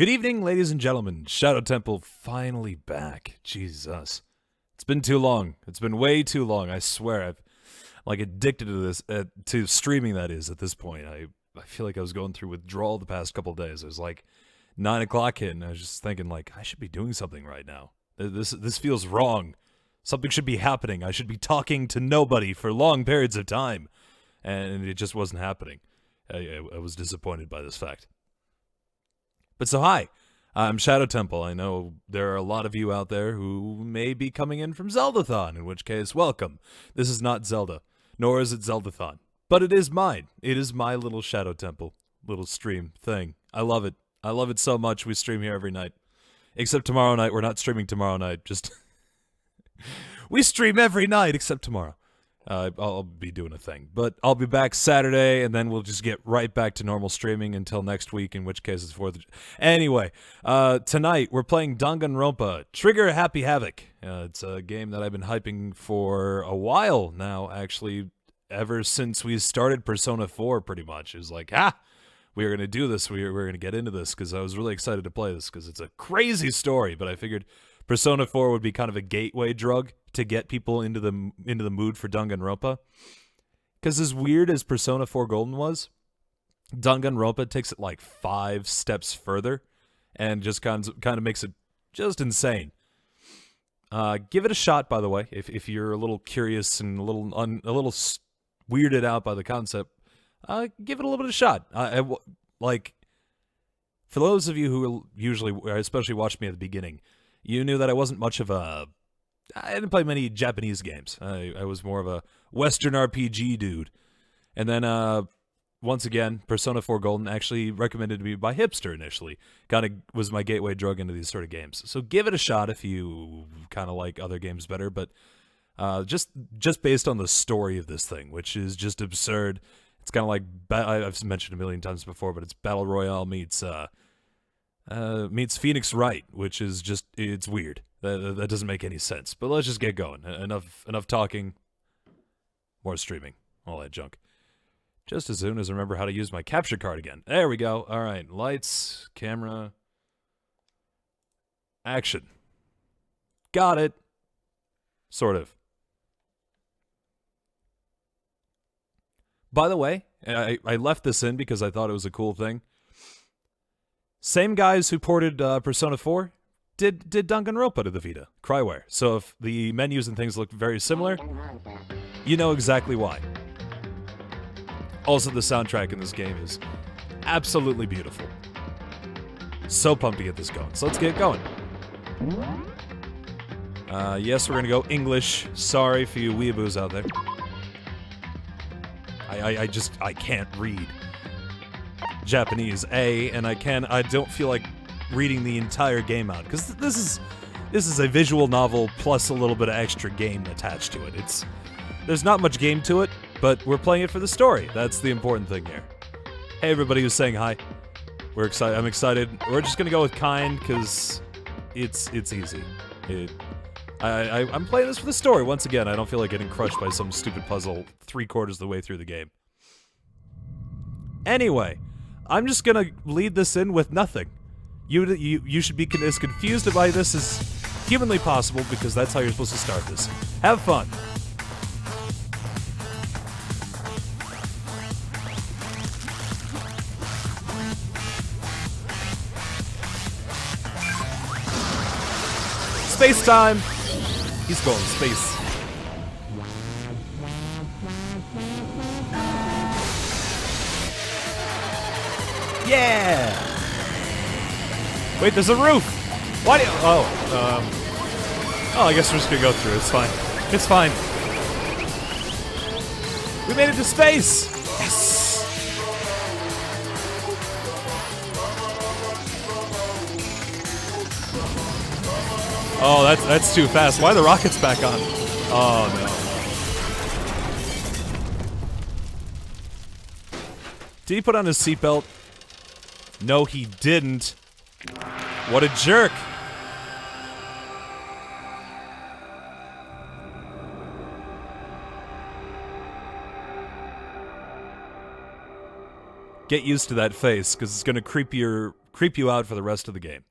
Good evening, ladies and gentlemen. Shadow Temple finally back. Jesus. It's been too long. It's been way too long. I swear. I'm like addicted to this, to streaming, that is, at this point. I feel like I was going through withdrawal the past couple of days. It was like 9 o'clock hit, and I was just thinking, like, I should be doing something right now. This feels wrong. Something should be happening. I should be talking to nobody for long periods of time. And it just wasn't happening. I was disappointed by this fact. But so hi, I'm Shadow Temple. I know there are a lot of you out there who may be coming in from Zeldathon, in which case, welcome. This is not Zelda, nor is it Zeldathon, but it is mine. It is my little Shadow Temple, little stream thing. I love it. I love it so much. We stream here every night. Except tomorrow night. We're not streaming tomorrow night. Just we stream every night except tomorrow. I'll be doing a thing. But I'll be back Saturday, and then we'll just get right back to normal streaming until next week, in which case it's 4th of... Anyway, tonight we're playing Danganronpa, Trigger Happy Havoc. It's a game that I've been hyping for a while now, actually, ever since we started Persona 4, pretty much. It was like, we were going to do this, we were going to get into this, because I was really excited to play this, because it's a crazy story, but I figured Persona 4 would be kind of a gateway drug to get people into the mood for Danganronpa. Because as weird as Persona 4 Golden was, Danganronpa takes it like 5 steps further and just kind of makes it just insane. Give it a shot, by the way, if you're a little curious and a little weirded out by the concept. Give it a little bit of a shot. Like, for those of you who usually, especially watch me at the beginning, you knew that I wasn't much of a... I didn't play many Japanese games. I was more of a Western RPG dude. And then, once again, Persona 4 Golden actually recommended to me by Hipster initially. Kind of was my gateway drug into these sort of games. So give it a shot if you kind of like other games better. But just based on the story of this thing, which is just absurd. It's kind of like, I've mentioned a million times before, but it's Battle Royale meets Phoenix Wright, which is just, it's weird. That doesn't make any sense. But let's just get going. Enough talking. More streaming. All that junk. Just as soon as I remember how to use my capture card again. There we go. All right. Lights, camera, action. Got it. Sort of. By the way, I left this in because I thought it was a cool thing. Same guys who ported Persona 4 did Danganronpa to the Vita, Cryware. So if the menus and things look very similar, you know exactly why. Also, the soundtrack in this game is absolutely beautiful. So pumped to get this going. So let's get going. Yes, we're gonna go English. Sorry for you weeaboos out there. I can't read Japanese, and I don't feel like reading the entire game out, because this is a visual novel plus a little bit of extra game attached to it. There's not much game to it, but we're playing it for the story. That's the important thing here. Hey, everybody who's saying hi. We're excited. I'm excited. We're just gonna go with kind because it's easy. I'm playing this for the story. Once again, I don't feel like getting crushed by some stupid puzzle 3/4 of the way through the game. Anyway, I'm just gonna lead this in with nothing. You should be as confused by this as humanly possible, because that's how you're supposed to start this. Have fun. Space time! He's going to space. Yeah! Wait, there's a roof! Why do you... Oh, I guess we're just gonna go through. It's fine. It's fine. We made it to space! Yes! Oh, that's too fast. Why are the rockets back on? Oh, no. Did he put on his seatbelt? No, he didn't. What a jerk. Get used to that face, because it's going to creep your creep you out for the rest of the game.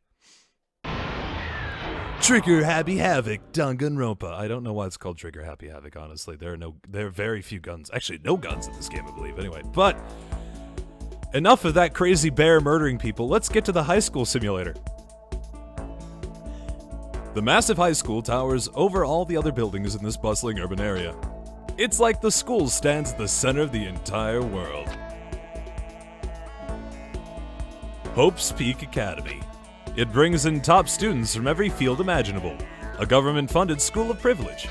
Trigger Happy Havoc, Danganronpa. I don't know why it's called Trigger Happy Havoc, honestly. There are very few guns. Actually, no guns in this game, I believe. Anyway, but enough of that crazy bear murdering people. Let's get to the high school simulator. The massive high school towers over all the other buildings in this bustling urban area. It's like the school stands at the center of the entire world. Hope's Peak Academy. It brings in top students from every field imaginable, a government-funded school of privilege.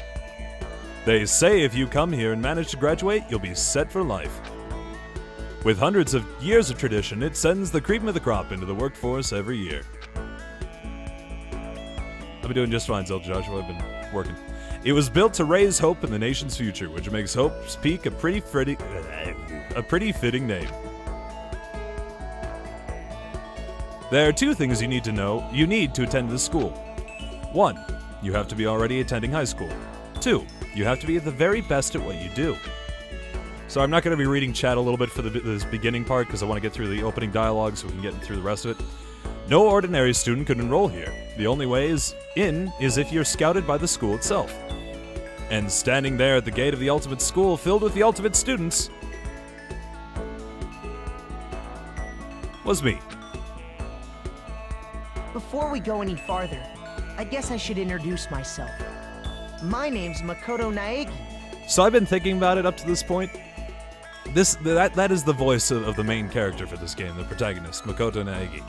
They say if you come here and manage to graduate, you'll be set for life. With hundreds of years of tradition, it sends the cream of the crop into the workforce every year. I've been doing just fine, Zelda Joshua. I've been working. It was built to raise hope in the nation's future, which makes Hope's Peak a pretty fitting name. There are two things you need to attend this school. 1, you have to be already attending high school. 2, you have to be the very best at what you do. So I'm not going to be reading chat a little bit for this beginning part because I want to get through the opening dialogue so we can get through the rest of it. No ordinary student could enroll here. The only way is if you're scouted by the school itself. And standing there at the gate of the ultimate school filled with the ultimate students was me. Before we go any farther, I guess I should introduce myself. My name's Makoto Naegi. So I've been thinking about it up to this point. That is the voice of the main character for this game, the protagonist, Makoto Naegi.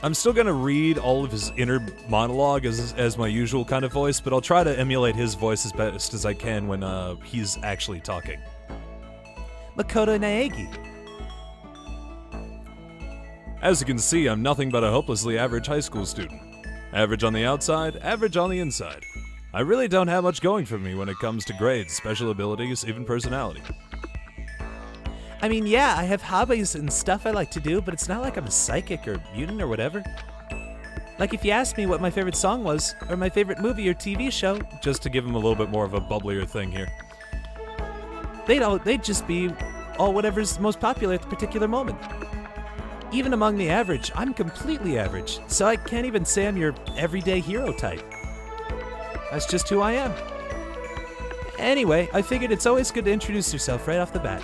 I'm still going to read all of his inner monologue as my usual kind of voice, but I'll try to emulate his voice as best as I can when he's actually talking. Makoto Naegi. As you can see, I'm nothing but a hopelessly average high school student. Average on the outside, average on the inside. I really don't have much going for me when it comes to grades, special abilities, even personality. I mean, yeah, I have hobbies and stuff I like to do, but it's not like I'm a psychic or mutant or whatever. Like if you asked me what my favorite song was, or my favorite movie or TV show, Just to give him a little bit more of a bubblier thing here. they'd just be all whatever's most popular at the particular moment. Even among the average, I'm completely average, so I can't even say I'm your everyday hero type. That's just who I am. Anyway, I figured it's always good to introduce yourself right off the bat.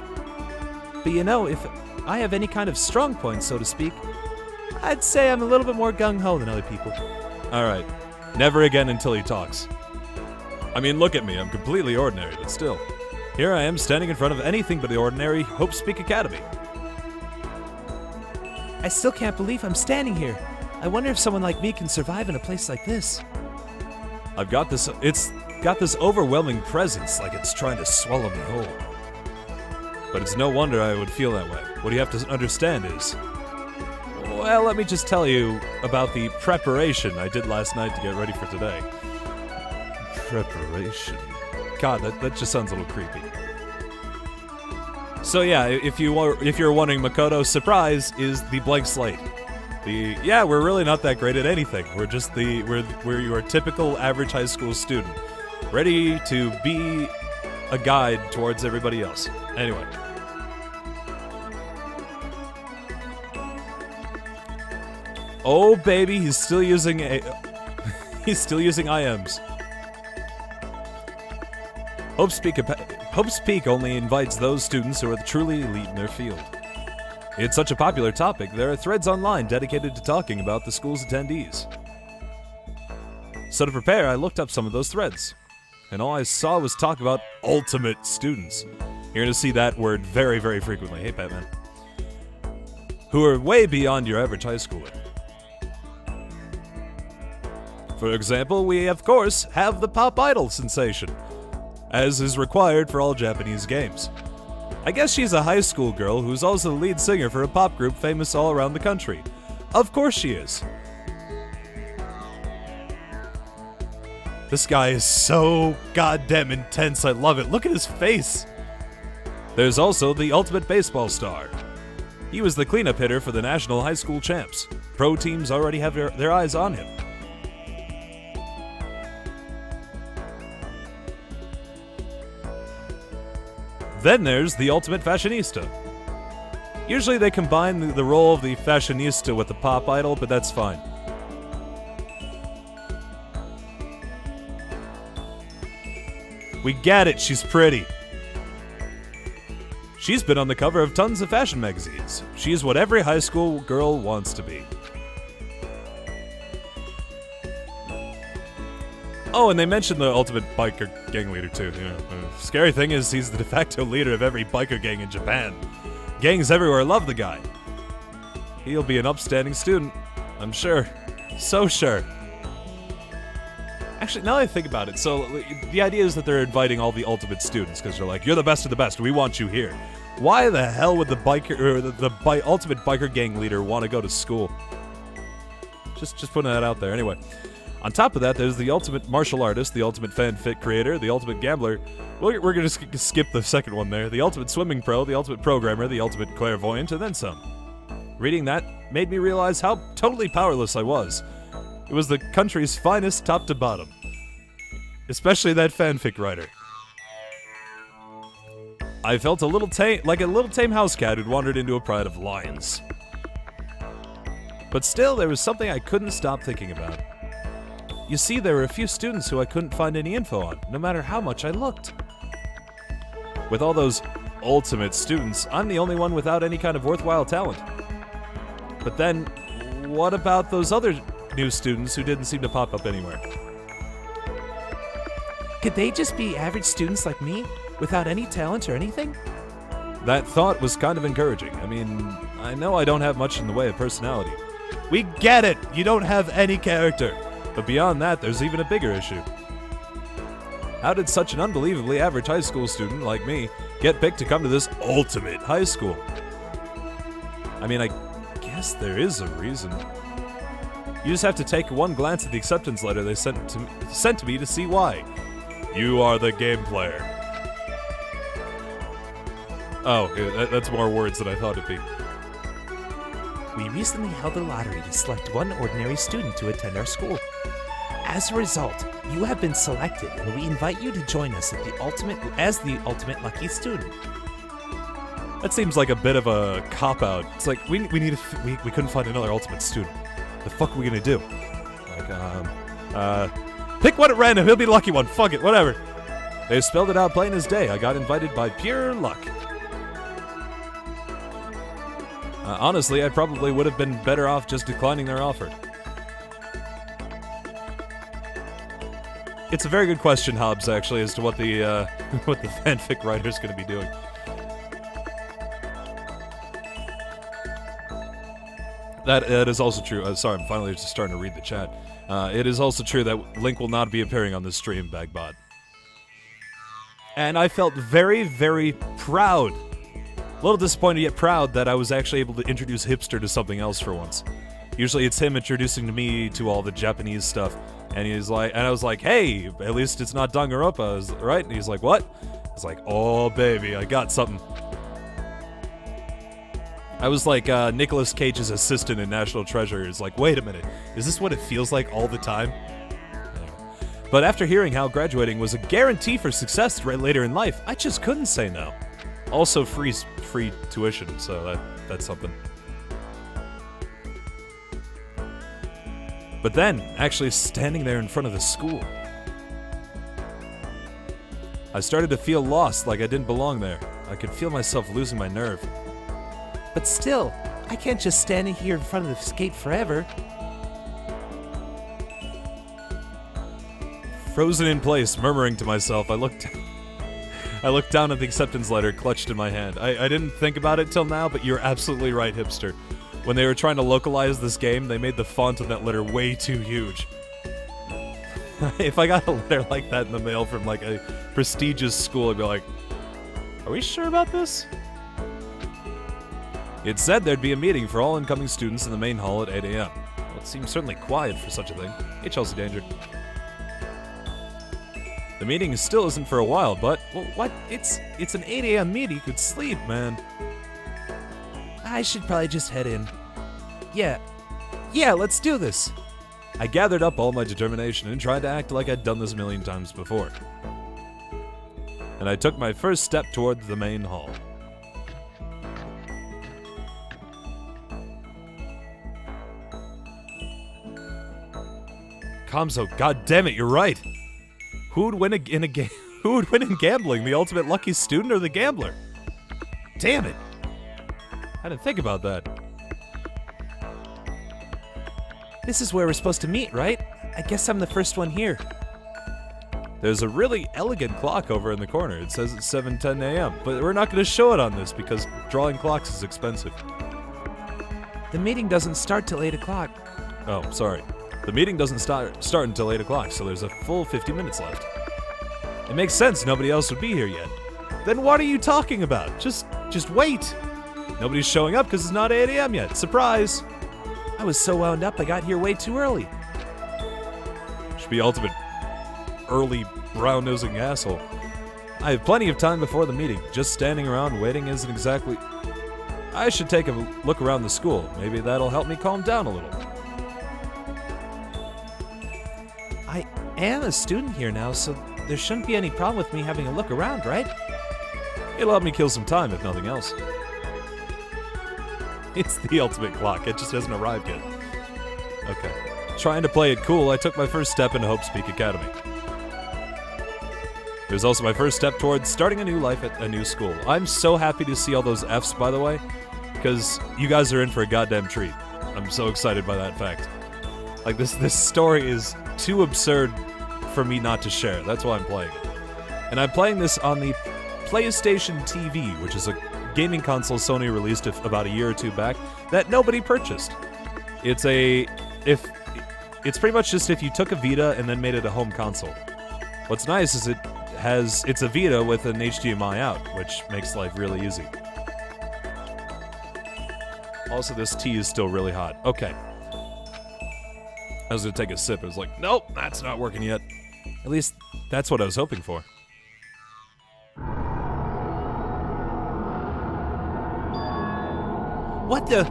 But you know, if I have any kind of strong points, so to speak, I'd say I'm a little bit more gung-ho than other people. Alright, never again until he talks. I mean, look at me, I'm completely ordinary, but still. Here I am standing in front of anything but the ordinary Hope's Peak Academy. I still can't believe I'm standing here. I wonder if someone like me can survive in a place like this. It's got this overwhelming presence, like it's trying to swallow me whole. But it's no wonder I would feel that way. What you have to understand is, well, let me just tell you about the preparation I did last night to get ready for today. Preparation. God, that just sounds a little creepy. So yeah, if you're wondering, Makoto, surprise is the blank slate. We're really not that great at anything. We're your typical average high school student, ready to be a guide towards everybody else. Anyway. Oh baby, he's still using IMs. Hope's Peak only invites those students who are truly elite in their field. It's such a popular topic, there are threads online dedicated to talking about the school's attendees. So to prepare, I looked up some of those threads, and all I saw was talk about ultimate students. You're going to see that word very, very frequently. Hey, Batman. Who are way beyond your average high schooler. For example, we, of course, have the pop idol sensation, as is required for all Japanese games. I guess she's a high school girl who's also the lead singer for a pop group famous all around the country. Of course she is. This guy is so goddamn intense, I love it. Look at his face. There's also the ultimate baseball star. He was the cleanup hitter for the national high school champs. Pro teams already have their eyes on him. Then there's the ultimate fashionista. Usually they combine the role of the fashionista with the pop idol, but that's fine. We get it, she's pretty. She's been on the cover of tons of fashion magazines. She's what every high school girl wants to be. Oh, and they mentioned the ultimate biker gang leader too. Yeah. Scary thing is, he's the de facto leader of every biker gang in Japan. Gangs everywhere love the guy. He'll be an upstanding student, I'm sure. So sure. Actually, now that I think about it, so the idea is that they're inviting all the ultimate students because they're like, you're the best of the best, we want you here. Why the hell would the biker or the ultimate biker gang leader want to go to school? Just putting that out there. Anyway, on top of that, there's the ultimate martial artist, the ultimate fanfic creator, the ultimate gambler. We're going to skip the second one there. The ultimate swimming pro, the ultimate programmer, the ultimate clairvoyant, and then some. Reading that made me realize how totally powerless I was. It was the country's finest top to bottom. Especially that fanfic writer. I felt like a little tame house cat who'd wandered into a pride of lions. But still, there was something I couldn't stop thinking about. You see, there were a few students who I couldn't find any info on, no matter how much I looked. With all those ultimate students, I'm the only one without any kind of worthwhile talent. But then, what about those other new students who didn't seem to pop up anywhere? Could they just be average students like me, without any talent or anything? That thought was kind of encouraging. I mean, I know I don't have much in the way of personality. We get it! You don't have any character! But beyond that, there's even a bigger issue. How did such an unbelievably average high school student like me get picked to come to this ultimate high school? I mean, I guess there is a reason. You just have to take one glance at the acceptance letter they sent to me to see why. You are the game player. Oh, yeah, that's more words than I thought it'd be. We recently held a lottery to select one ordinary student to attend our school. As a result, you have been selected, and we invite you to join us as the ultimate lucky student. That seems like a bit of a cop-out. It's like, we couldn't find another ultimate student. The fuck are we gonna do? Like, pick one at random, he'll be the lucky one, fuck it, whatever. They spelled it out plain as day. I got invited by pure luck. Honestly, I probably would have been better off just declining their offer. It's a very good question, Hobbs, actually, as to what the what the fanfic writer's going to be doing. That is also true. Sorry, I'm finally just starting to read the chat. It is also true that Link will not be appearing on this stream, Bagbot. And I felt very, very proud. A little disappointed yet proud that I was actually able to introduce Hipster to something else for once. Usually it's him introducing to me to all the Japanese stuff, and he's like, and I was like, hey, at least it's not Danganronpa, right? And he's like, what? I was like, oh baby, I got something. I was like Nicolas Cage's assistant in National Treasure. It's like, wait a minute, is this what it feels like all the time? But after hearing how graduating was a guarantee for success right later in life, I just couldn't say no. Also free tuition, so that's something. But then, actually standing there in front of the school, I started to feel lost, like I didn't belong there. I could feel myself losing my nerve. But still, I can't just stand here in front of the gate forever. Frozen in place, murmuring to myself, I looked down at the acceptance letter clutched in my hand. I didn't think about it till now, but you're absolutely right, Hipster. When they were trying to localize this game, they made the font of that letter way too huge. If I got a letter like that in the mail from like a prestigious school, I'd be like, are we sure about this? It said there'd be a meeting for all incoming students in the main hall at 8 a.m. Well, it seems certainly quiet for such a thing. Hey, Chelsea Danger. The meeting still isn't for a while, but, well, what? It's an 8 a.m. meeting. You could sleep, man. I should probably just head in. Yeah, let's do this. I gathered up all my determination and tried to act like I'd done this a million times before. And I took my first step toward the main hall. Kamzo, god damn it, you're right. Who would win in a game? Who would win in gambling? The ultimate lucky student or the gambler? Damn it. I didn't think about that. This is where we're supposed to meet, right? I guess I'm the first one here. There's a really elegant clock over in the corner. It says it's 7:10 a.m., but we're not going to show it on this because drawing clocks is expensive. The meeting doesn't start till 8 o'clock. Oh, sorry. The meeting doesn't start until 8 o'clock, so there's a full 50 minutes left. It makes sense nobody else would be here yet. Then what are you talking about? Just wait. Nobody's showing up because it's not 8 a.m. yet. Surprise! I was so wound up I got here way too early. Should be ultimate early brown-nosing asshole. I have plenty of time before the meeting. Just standing around waiting isn't exactly... I should take a look around the school. Maybe that'll help me calm down a little. I am a student here now, so there shouldn't be any problem with me having a look around, right? It'll help me kill some time, if nothing else. It's the ultimate clock. It just hasn't arrived yet. Okay. Trying to play it cool, I took my first step into Hope's Peak Academy. It was also my first step towards starting a new life at a new school. I'm so happy to see all those Fs, by the way, because you guys are in for a goddamn treat. I'm so excited by that fact. Like, this story is too absurd for me not to share. That's why I'm playing it. And I'm playing this on the PlayStation TV, which is a gaming console Sony released about a year or two back that nobody purchased. It's pretty much just if you took a Vita and then made it a home console. What's nice is it's a Vita with an HDMI out, which makes life really easy. Also, this tea is still really hot. Okay. I was gonna take a sip. I was like, nope, that's not working yet. At least, that's what I was hoping for. What the?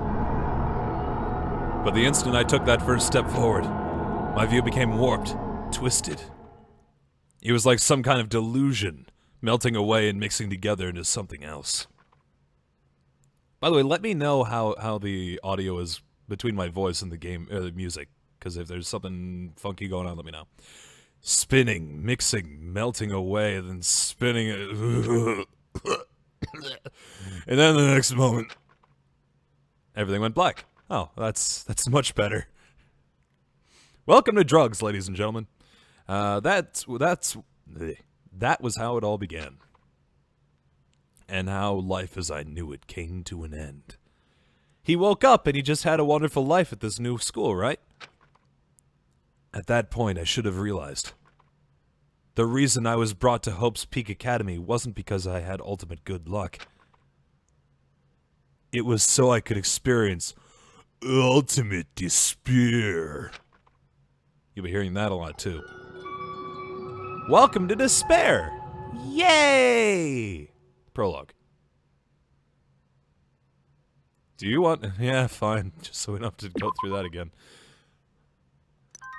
But the instant I took that first step forward, my view became warped, twisted. It was like some kind of delusion, melting away and mixing together into something else. By the way, let me know how the audio is between my voice and the game, the music, because if there's something funky going on, let me know. Spinning, mixing, melting away, then spinning it. And then the next moment, everything went black. Oh, that's much better. Welcome to drugs, ladies and gentlemen. That was how it all began. And how life as I knew it came to an end. He woke up and he just had a wonderful life at this new school, right? At that point, I should have realized. The reason I was brought to Hope's Peak Academy wasn't because I had ultimate good luck. It was so I could experience ultimate despair. You'll be hearing that a lot, too. Welcome to Despair! Yay! Prologue. Do you want... Yeah, fine. Just so we don't have to go through that again.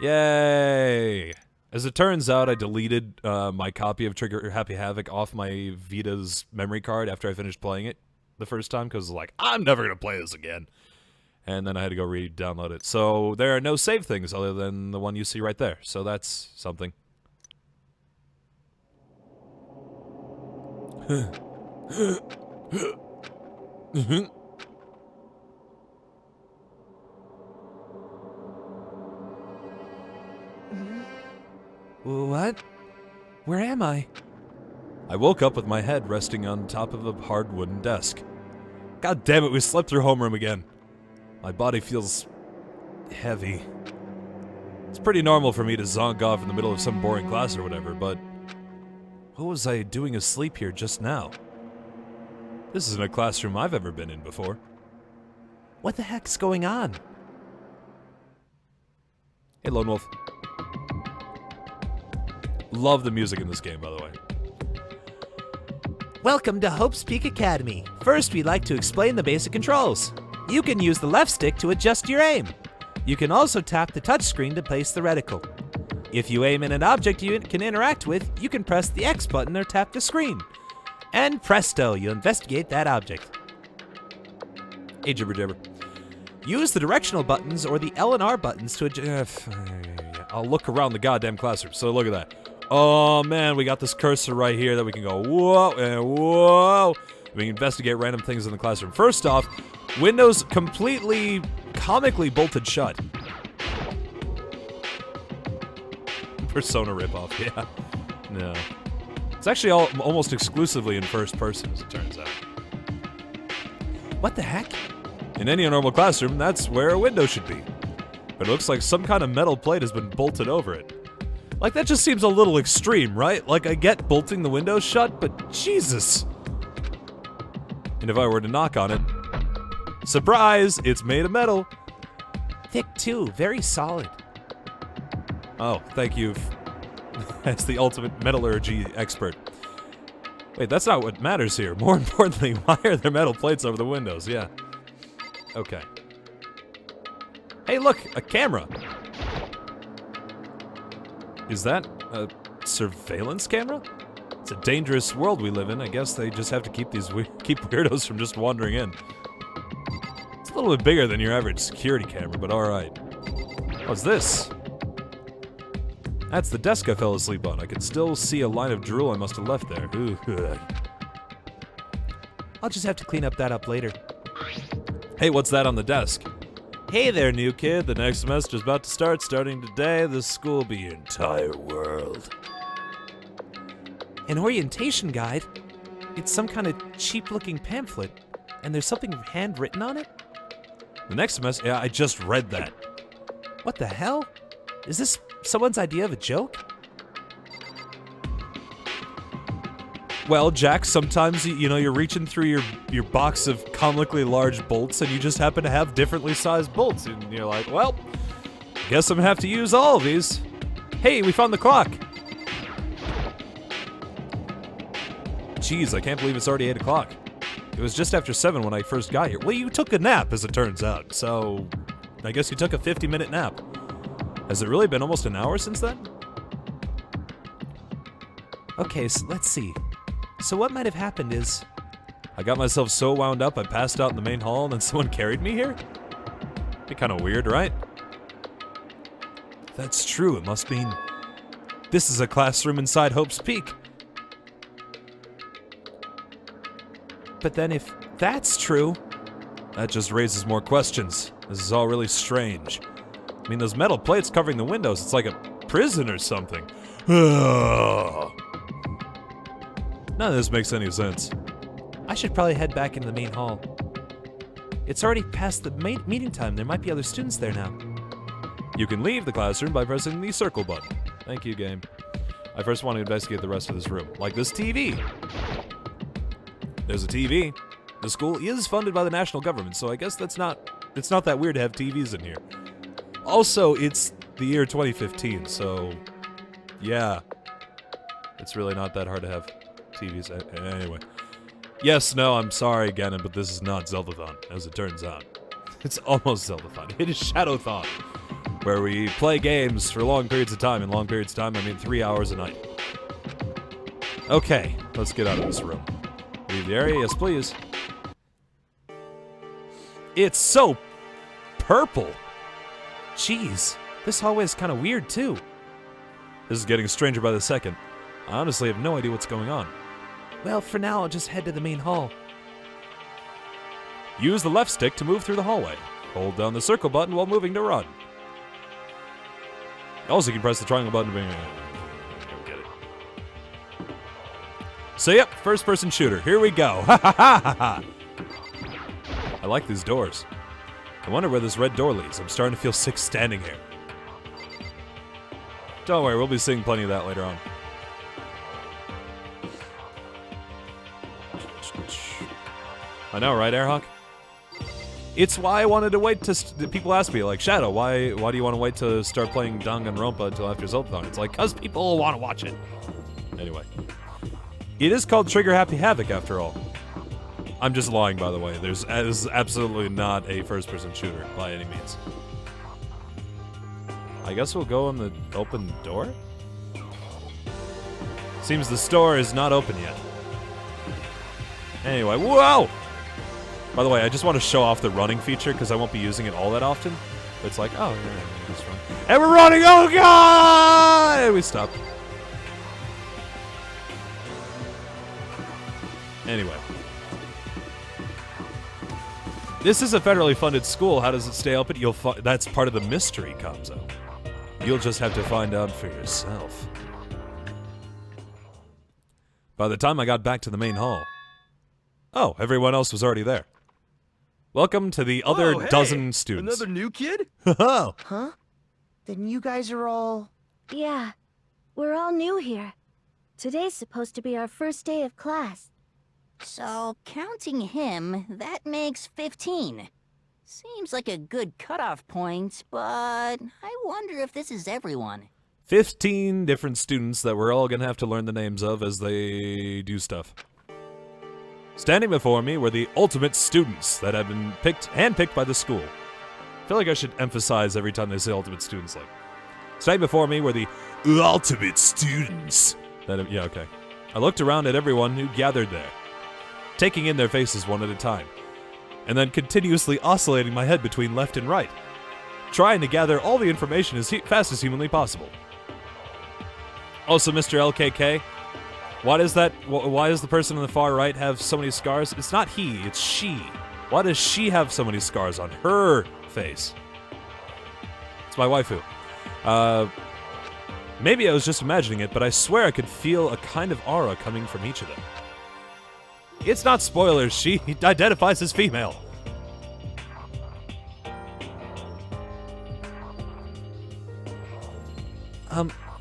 Yay! As it turns out, I deleted my copy of Trigger Happy Havoc off my Vita's memory card after I finished playing it the first time, because like, I'm never going to play this again. And then I had to go re-download it. So there are no save things other than the one you see right there. So that's something. What? Where am I? I woke up with my head resting on top of a hard wooden desk. God damn it, we slept through homeroom again. My body feels heavy. It's pretty normal for me to zonk off in the middle of some boring class or whatever, but what was I doing asleep here just now? This isn't a classroom I've ever been in before. What the heck's going on? Hey, Lone Wolf. Love the music in this game, by the way. Welcome to Hope's Peak Academy. First, we'd like to explain the basic controls. You can use the left stick to adjust your aim. You can also tap the touchscreen to place the reticle. If you aim at an object you can interact with, you can press the X button or tap the screen. And presto, you investigate that object. Hey, Jibber Jabber. Use the directional buttons or the L and R buttons to adjust. I'll look around the goddamn classroom. So look at that. Oh man, we got this cursor right here that we can go whoa and whoa. We can investigate random things in the classroom. First off, windows completely comically bolted shut. Persona ripoff, yeah. No. It's actually almost exclusively in first person, as it turns out. What the heck? In any normal classroom, that's where a window should be. But it looks like some kind of metal plate has been bolted over it. Like, that just seems a little extreme, right? Like, I get bolting the windows shut, but Jesus! And if I were to knock on it... Surprise! It's made of metal! Thick too, very solid. Oh, thank you. As the ultimate metallurgy expert. Wait, that's not what matters here. More importantly, why are there metal plates over the windows? Yeah. Okay. Hey, look! A camera! Is that a surveillance camera? It's a dangerous world we live in. I guess they just have to keep these keep weirdos from just wandering in. It's a little bit bigger than your average security camera, but alright. What's this? That's the desk I fell asleep on. I can still see a line of drool I must have left there. Ooh. I'll just have to clean that up later. Hey, what's that on the desk? Hey there, new kid. The next semester's about to start. Starting today, this school will be your entire world. An orientation guide? It's some kind of cheap-looking pamphlet, and there's something handwritten on it? The next semester? Yeah, I just read that. What the hell? Is this someone's idea of a joke? Well, Jack, sometimes, you know, you're reaching through your box of comically large bolts and you just happen to have differently sized bolts. And you're like, well, guess I'm gonna have to use all of these. Hey, we found the clock. Jeez, I can't believe it's already 8 o'clock. It was just after 7 when I first got here. Well, you took a nap, as it turns out. So, I guess you took a 50-minute nap. Has it really been almost an hour since then? Okay, so let's see. So what might have happened is... I got myself so wound up I passed out in the main hall and then someone carried me here? Be kind of weird, right? That's true, it must mean... This is a classroom inside Hope's Peak. But then if that's true... That just raises more questions. This is all really strange. I mean, those metal plates covering the windows, it's like a prison or something. None of this makes any sense. I should probably head back into the main hall. It's already past the meeting time. There might be other students there now. You can leave the classroom by pressing the circle button. Thank you, game. I first want to investigate the rest of this room. Like this TV. There's a TV. The school is funded by the national government, so I guess it's not that weird to have TVs in here. Also, it's the year 2015, so yeah. It's really not that hard to have TVs. Anyway. Yes, no, I'm sorry, Ganon, but this is not Zeldathon, as it turns out. It's almost Zeldathon. It is Shadowthon, where we play games for long periods of time. In long periods of time, I mean 3 hours a night. Okay, let's get out of this room. Leave the area, yes please. It's so purple. Jeez, this hallway is kind of weird too. This is getting stranger by the second. I honestly have no idea what's going on. Well, for now, I'll just head to the main hall. Use the left stick to move through the hallway. Hold down the circle button while moving to run. Also, you can press the triangle button to get it. So yep, first-person shooter. Here we go. Ha ha ha ha ha! I like these doors. I wonder where this red door leads. I'm starting to feel sick standing here. Don't worry, we'll be seeing plenty of that later on. I know, right, Airhawk? It's why I wanted to wait to... People ask me, like, Shadow, why do you want to wait to start playing Danganronpa until after Zeldathon? It's like, because people will want to watch it. Anyway. It is called Trigger Happy Havoc, after all. I'm just lying, by the way. This is absolutely not a first-person shooter, by any means. I guess we'll go in the open door? Seems the store is not open yet. Anyway, whoa! By the way, I just want to show off the running feature because I won't be using it all that often. It's like, oh, yeah, just run. And we're running! Oh, God! And we stopped. Anyway. This is a federally funded school. How does it stay open? That's part of the mystery, Kamzo. You'll just have to find out for yourself. By the time I got back to the main hall... Oh, everyone else was already there. Welcome to the other dozen students. Another new kid? Oh. Huh? Then you guys are all... Yeah, we're all new here. Today's supposed to be our first day of class. So, counting him, that makes 15. Seems like a good cutoff point, but I wonder if this is everyone. 15 different students that we're all gonna have to learn the names of as they do stuff. Standing before me were the ultimate students that have been handpicked by the school. I feel like I should emphasize every time they say ultimate students, like. Standing before me were the ultimate students. Yeah, okay. I looked around at everyone who gathered there, taking in their faces one at a time, and then continuously oscillating my head between left and right, trying to gather all the information as fast as humanly possible. Also, Mr. LKK, why does the person on the far right have so many scars? It's not he, it's she. Why does she have so many scars on her face? It's my waifu. Maybe I was just imagining it, but I swear I could feel a kind of aura coming from each of them. It's not spoilers, she identifies as female.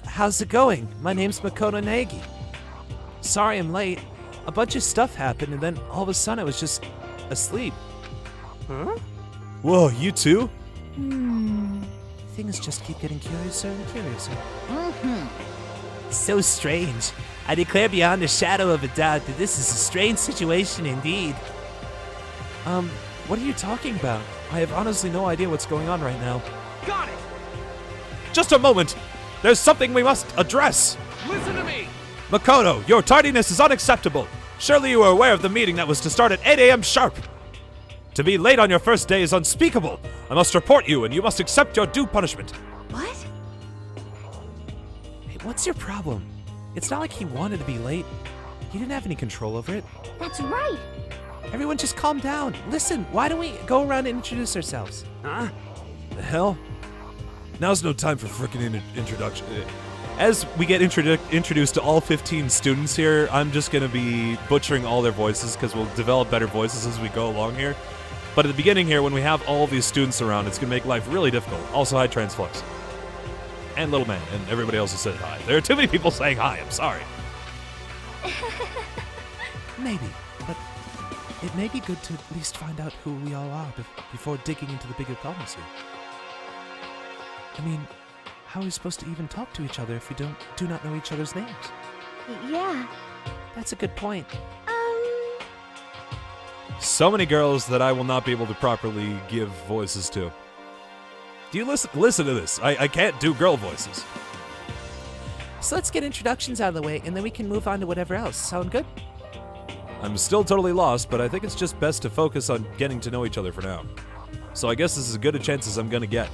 How's it going? My name's Makoto Naegi. Sorry I'm late. A bunch of stuff happened, and then all of a sudden I was just asleep. Huh? Whoa, you too? Things just keep getting curiouser and curiouser. Mm-hmm. So strange. I declare beyond a shadow of a doubt that this is a strange situation indeed. What are you talking about? I have honestly no idea what's going on right now. Got it! Just a moment! There's something we must address! Listen to me! Makoto, your tardiness is unacceptable! Surely you are aware of the meeting that was to start at 8 a.m. sharp! To be late on your first day is unspeakable! I must report you, and you must accept your due punishment! What? Hey, what's your problem? It's not like he wanted to be late. He didn't have any control over it. That's right. Everyone just calm down. Listen, why don't we go around and introduce ourselves? Huh? The hell? Now's no time for frickin' introduction. As we get introduced to all 15 students here, I'm just gonna be butchering all their voices because we'll develop better voices as we go along here. But at the beginning here, when we have all these students around, it's gonna make life really difficult. Also, hi, Transflux. And Little Man, and everybody else who said hi. There are too many people saying hi, I'm sorry. Maybe, but it may be good to at least find out who we all are before digging into the bigger problems here. I mean, how are we supposed to even talk to each other if we do not know each other's names? Yeah. That's a good point. So many girls that I will not be able to properly give voices to. Do you listen to this? I can't do girl voices. So let's get introductions out of the way, and then we can move on to whatever else. Sound good? I'm still totally lost, but I think it's just best to focus on getting to know each other for now. So I guess this is as good a chance as I'm gonna get.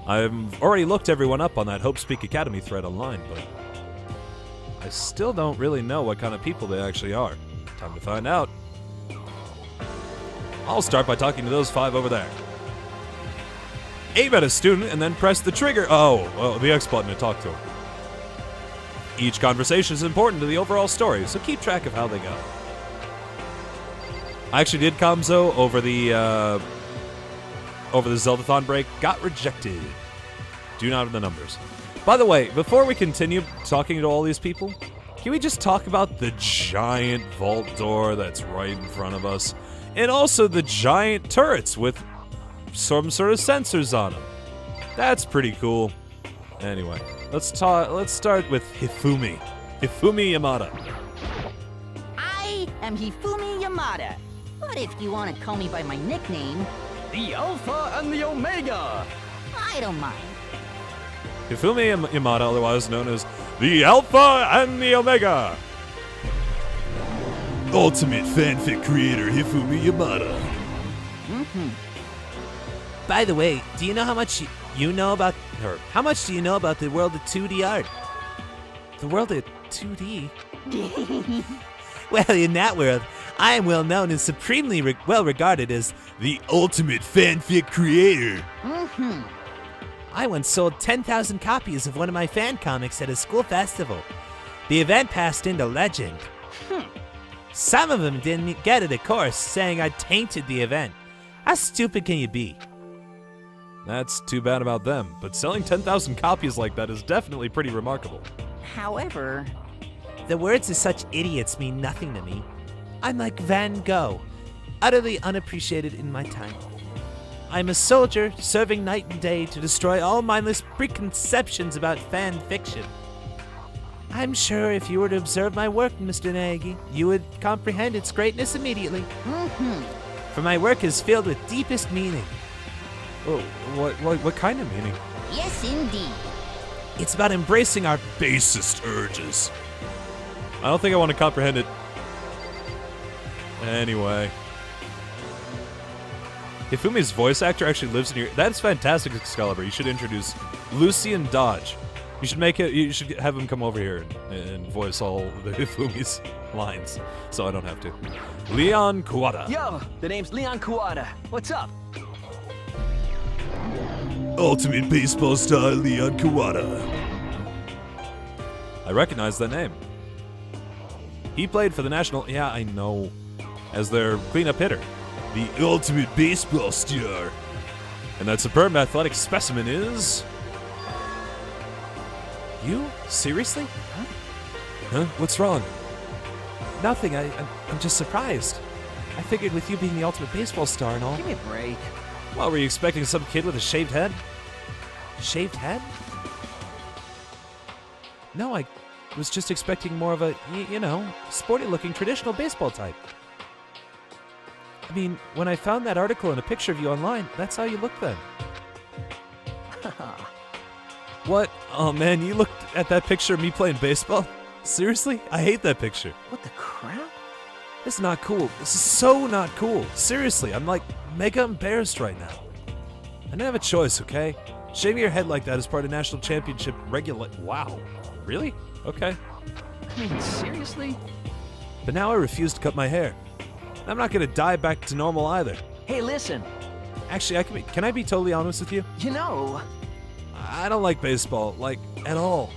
I've already looked everyone up on that Hope Speak Academy thread online, but I still don't really know what kind of people they actually are. Time to find out. I'll start by talking to those 5 over there. Aim at a student and then press the trigger. The X button to talk to them. Each conversation is important to the overall story, so keep track of how they go. I actually did Kamzo over the Zeldathon break. Got rejected. Do not have the numbers. By the way, before we continue talking to all these people, can we just talk about the giant vault door that's right in front of us? And also the giant turrets with some sort of sensors on them. That's pretty cool. Anyway, let's start with Hifumi. Hifumi Yamada. I am Hifumi Yamada. But if you want to call me by my nickname, The Alpha and the Omega! I don't mind. Hifumi Yamada, otherwise known as the Alpha and the Omega. ultimate fanfic creator Hifumi Yamada. By the way, do you know how much you know about, or how much do you know about the world of 2D art? The world of 2D? Well, in that world, I am well known and supremely well regarded as the ultimate fanfic creator. I once sold 10,000 copies of one of my fan comics at a school festival. The event passed into legend. Some of them didn't get it, of course, saying I tainted the event. How stupid can you be? That's too bad about them, but selling 10,000 copies like that is definitely pretty remarkable. However, The words of such idiots mean nothing to me. I'm like Van Gogh, utterly unappreciated in my time. I'm a soldier serving night and day to destroy all mindless preconceptions about fan fiction. I'm sure if you were to observe my work, Mr. Naegi, you would comprehend its greatness immediately. For my work is filled with deepest meaning. Oh, what kind of meaning? yes indeed. It's about embracing our Basest urges. I don't think I want to comprehend it. Anyway. Hifumi's voice actor actually lives in here. That's fantastic, Excalibur. You should introduce Lucian Dodge. You should make it. You should have him come over here and voice all the Hifumi's lines, so I don't have to. Leon Kuwata. Yo, the name's Leon Kuwata. What's up? Ultimate baseball star Leon Kuwata. I recognize that name. He played for the national. Yeah, I know. As their cleanup hitter. The ultimate baseball star. And that superb athletic specimen is. You? Seriously? Huh? What's wrong? Nothing. I'm just surprised. I figured with you being the ultimate baseball star and all. Give me a break. Well, were you expecting some kid with a shaved head? Shaved head? No, I was just expecting more of a, you know, sporty-looking traditional baseball type. I mean, when I found that article and a picture of you online, that's how you looked then. What? Oh man, you looked at that picture of me playing baseball? Seriously? I hate that picture. What the crap? This is not cool. This is so not cool. Seriously, I'm like mega embarrassed right now. I didn't have a choice, okay? Shaving your head like that is part of national championship Wow. Really? Okay. I mean, seriously? But now I refuse to cut my hair. I'm not gonna dye back to normal either. Hey, listen. Actually, can I be totally honest with you? You know, I don't like baseball, like, at all.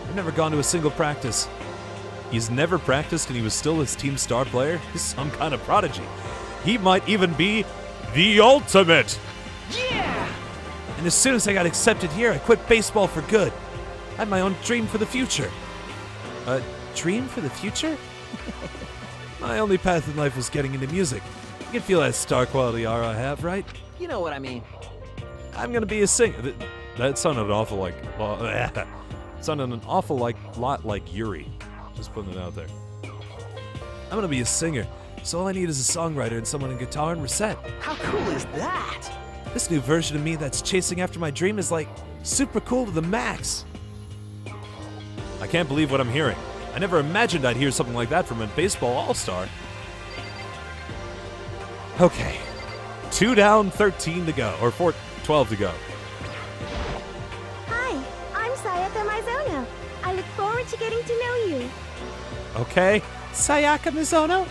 I've never gone to a single practice. He's never practiced and he was still his team star player? He's some kind of prodigy. He might even be the ultimate! yeah! And as soon as I got accepted here, I quit baseball for good. I had my own dream for the future. A Dream for the future? My only path in life was getting into music. You can feel that star quality aura I have, right? You know what I mean. I'm gonna be a singer. That sounded awful like. Sounded an awful lot like Yuri. Just putting it out there. I'm gonna be a singer, so all I need is a songwriter and someone in guitar and reset. How cool is that? This new version of me that's chasing after my dream is like super cool to the max. I can't believe what I'm hearing. I never imagined I'd hear something like that from a baseball all-star. Okay. 2 down, 13 to go. Or 12 to go. Hi, I'm Sayaka Mizono. I look forward to getting to know you. Okay. Sayaka Mizono?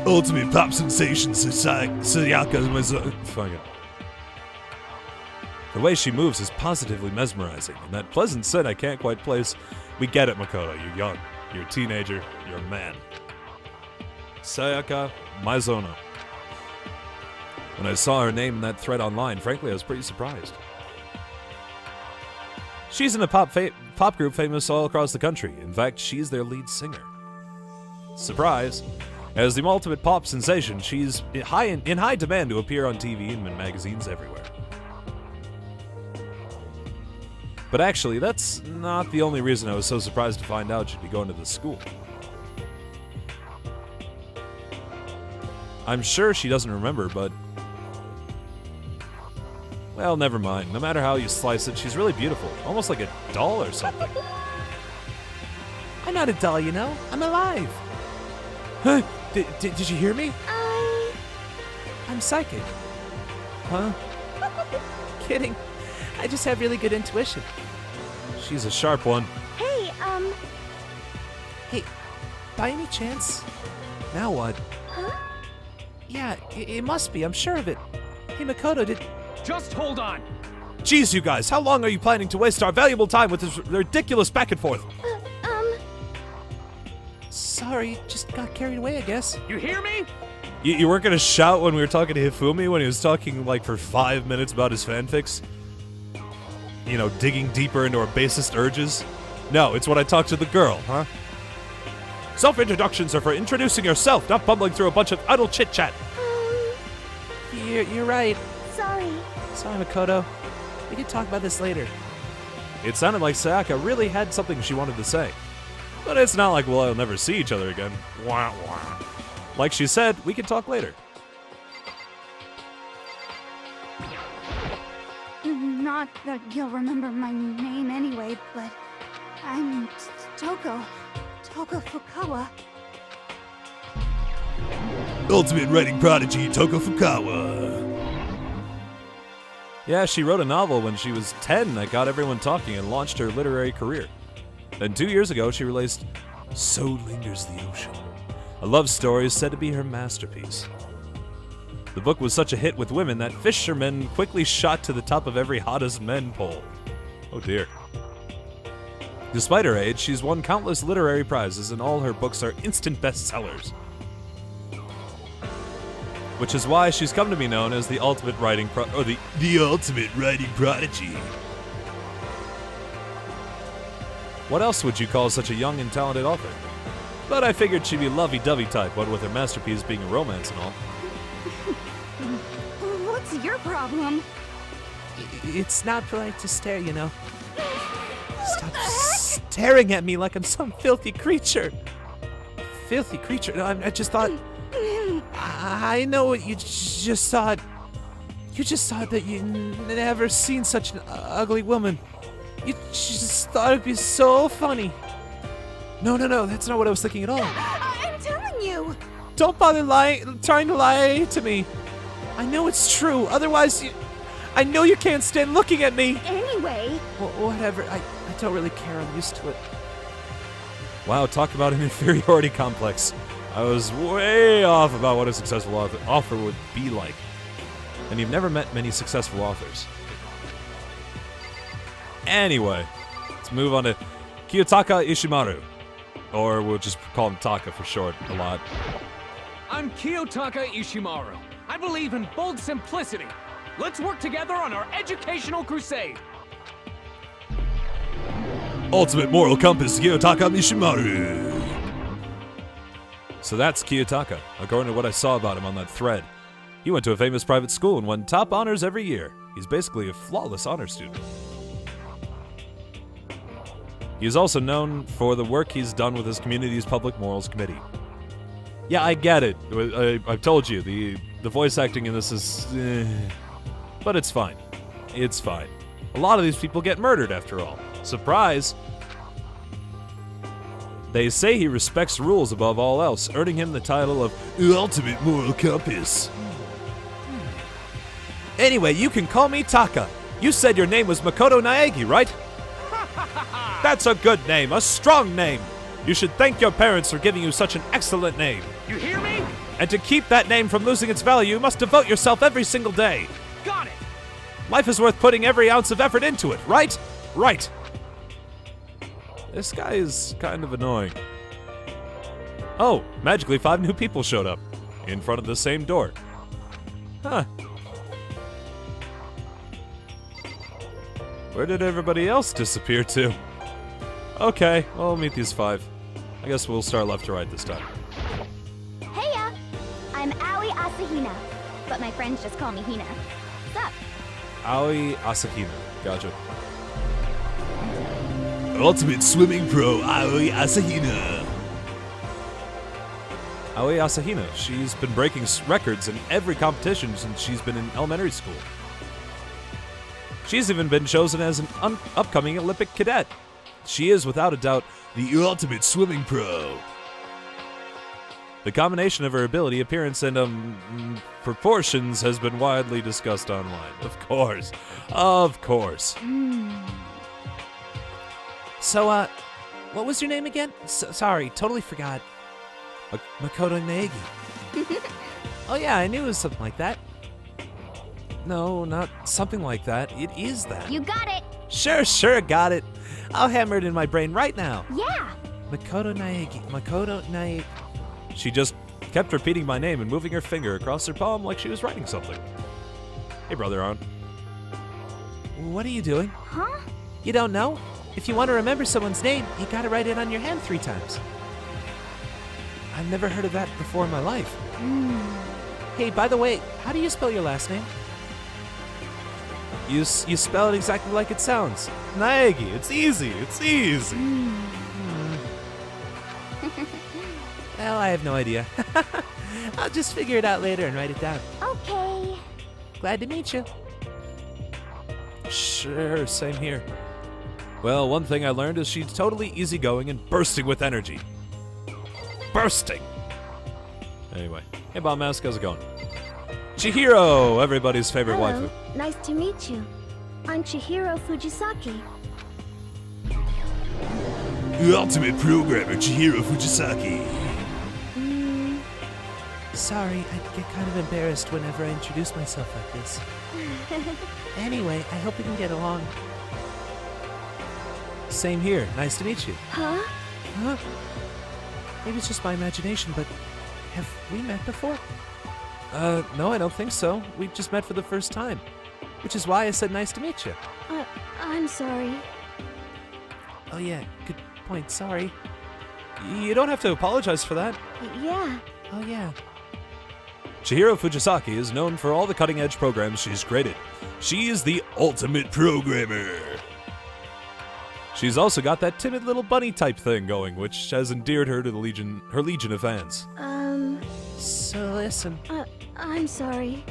Ultimate pop sensation, Sayaka Mizono. Fuck it. The way she moves is positively mesmerizing, and that pleasant scent I can't quite place. We get it, Makoto. You're young. You're a teenager. You're a man. Sayaka Mizono. When I saw her name in that thread online, frankly, I was pretty surprised. She's in a pop group famous all across the country. In fact, she's their lead singer. Surprise! As the ultimate pop sensation, she's in high demand to appear on TV and in magazines everywhere. But actually, that's not the only reason I was so surprised to find out she'd be going to this school. I'm sure she doesn't remember, but... well, never mind. No matter how you slice it, she's really beautiful. Almost like a doll or something. I I'm not a doll, you know? I'm alive. Huh? Did you hear me? I'm psychic. Huh? Kidding. I just have really good intuition. She's a sharp one. Hey, Hey, by any chance? Now what? huh? Yeah, it must be. I'm sure of it. Hey, Makoto, did... Just hold on. Jeez, you guys, how long are you planning to waste our valuable time with this ridiculous back and forth? Sorry, just got carried away, I guess. You hear me? You weren't gonna shout when we were talking to Hifumi when he was talking like for 5 minutes about his fanfics? You know, digging deeper into our basest urges? No, it's when I talk to the girl, huh? Self-introductions are for introducing yourself, not bumbling through a bunch of idle chit-chat. You're right. Sorry. Sorry, Makoto. We can talk about this later. It sounded like Sayaka really had something she wanted to say. But it's not like we'll never see each other again. Wah, wah. Like she said, we can talk later. Not that you'll remember my name anyway, but I'm Toko Fukawa. Ultimate writing prodigy Toko Fukawa. Yeah, she wrote a novel when she was 10 that got everyone talking and launched her literary career. Then 2 years ago, she released So Lingers the Ocean, a love story said to be her masterpiece. The book was such a hit with women that fishermen quickly shot to the top of every hottest men poll. Oh dear. Despite her age, she's won countless literary prizes and all her books are instant bestsellers. Which is why she's come to be known as the ultimate writing the ultimate writing prodigy. What else would you call such a young and talented author? But I figured she'd be lovey-dovey type, what with her masterpiece being a romance and all. What's your problem? It's not polite to stare, you know. Stop staring at me like I'm some filthy creature. Filthy creature? No, I just thought... I know what you just thought. You just thought that you never seen such an ugly woman. You just thought it'd be so funny. No, that's not what I was thinking at all. I'm telling you. Don't bother trying to lie to me. I know it's true. Otherwise, I know you can't stand looking at me. Anyway. Whatever. I don't really care. I'm used to it. Wow, talk about an inferiority complex. I was way off about what a successful author would be like. And you've never met many successful authors. Anyway, let's move on to Kiyotaka Ishimaru. Or we'll just call him Taka for short a lot. I'm Kiyotaka Ishimaru. I believe in bold simplicity. Let's work together on our educational crusade. Ultimate moral compass, Kiyotaka Ishimaru. So that's Kiyotaka, according to what I saw about him on that thread. He went to a famous private school and won top honors every year. He's basically a flawless honor student. He is also known for the work he's done with his community's public morals committee. Yeah, I get it. I've told you, the voice acting in this is... but it's fine. It's fine. A lot of these people get murdered after all. Surprise! They say he respects rules above all else, earning him the title of Ultimate Moral Compass. Anyway, you can call me Taka. You said your name was Makoto Naegi, right? That's a good name, a strong name. You should thank your parents for giving you such an excellent name. You hear me? And to keep that name from losing its value, you must devote yourself every single day. Got it. Life is worth putting every ounce of effort into it, right? Right. This guy is kind of annoying. Oh, magically 5 new people showed up in front of the same door. Huh. Where did everybody else disappear to? Okay, well, we'll meet these 5. I guess we'll start left to right this time. Heya! I'm Aoi Asahina, but my friends just call me Hina. What's up? Aoi Asahina. Gotcha. Ultimate swimming pro, Aoi Asahina. Aoi Asahina. She's been breaking records in every competition since she's been in elementary school. She's even been chosen as an upcoming Olympic cadet. She is, without a doubt, the ultimate swimming pro. The combination of her ability, appearance, and proportions has been widely discussed online. Of course. Of course. So, what was your name again? Sorry, totally forgot. Makoto Naegi. Oh yeah, I knew it was something like that. No, not something like that. It is that. You got it. Sure, got it. I'll hammer it in my brain right now. Yeah. Makoto Naegi. She just kept repeating my name and moving her finger across her palm like she was writing something. Hey, Brother Arn. What are you doing? Huh? You don't know? If you want to remember someone's name, you gotta write it on your hand 3 times. I've never heard of that before in my life. Hey, by the way, how do you spell your last name? You spell it exactly like it sounds. Naegi. It's easy. It's easy. Well, I have no idea. I'll just figure it out later and write it down. Okay. Glad to meet you. Sure, same here. Well, one thing I learned is she's totally easygoing and bursting with energy. Bursting! Anyway, hey Bomb Mask, how's it going? Chihiro, everybody's favorite Hello. waifu. Nice to meet you. I'm Chihiro Fujisaki. The ultimate programmer, Chihiro Fujisaki. Sorry, I get kind of embarrassed whenever I introduce myself like this. Anyway, I hope we can get along. Same here. Nice to meet you. Huh? Huh? Maybe it's just my imagination, but have we met before? No, I don't think so. We just met for the first time. Which is why I said nice to meet you. I'm sorry. Oh yeah, good point. Sorry. You don't have to apologize for that. Yeah. Oh yeah. Chihiro Fujisaki is known for all the cutting-edge programs she's created. She is the ultimate programmer. She's also got that timid little bunny type thing going, which has endeared her to her legion of fans. So listen. I'm sorry.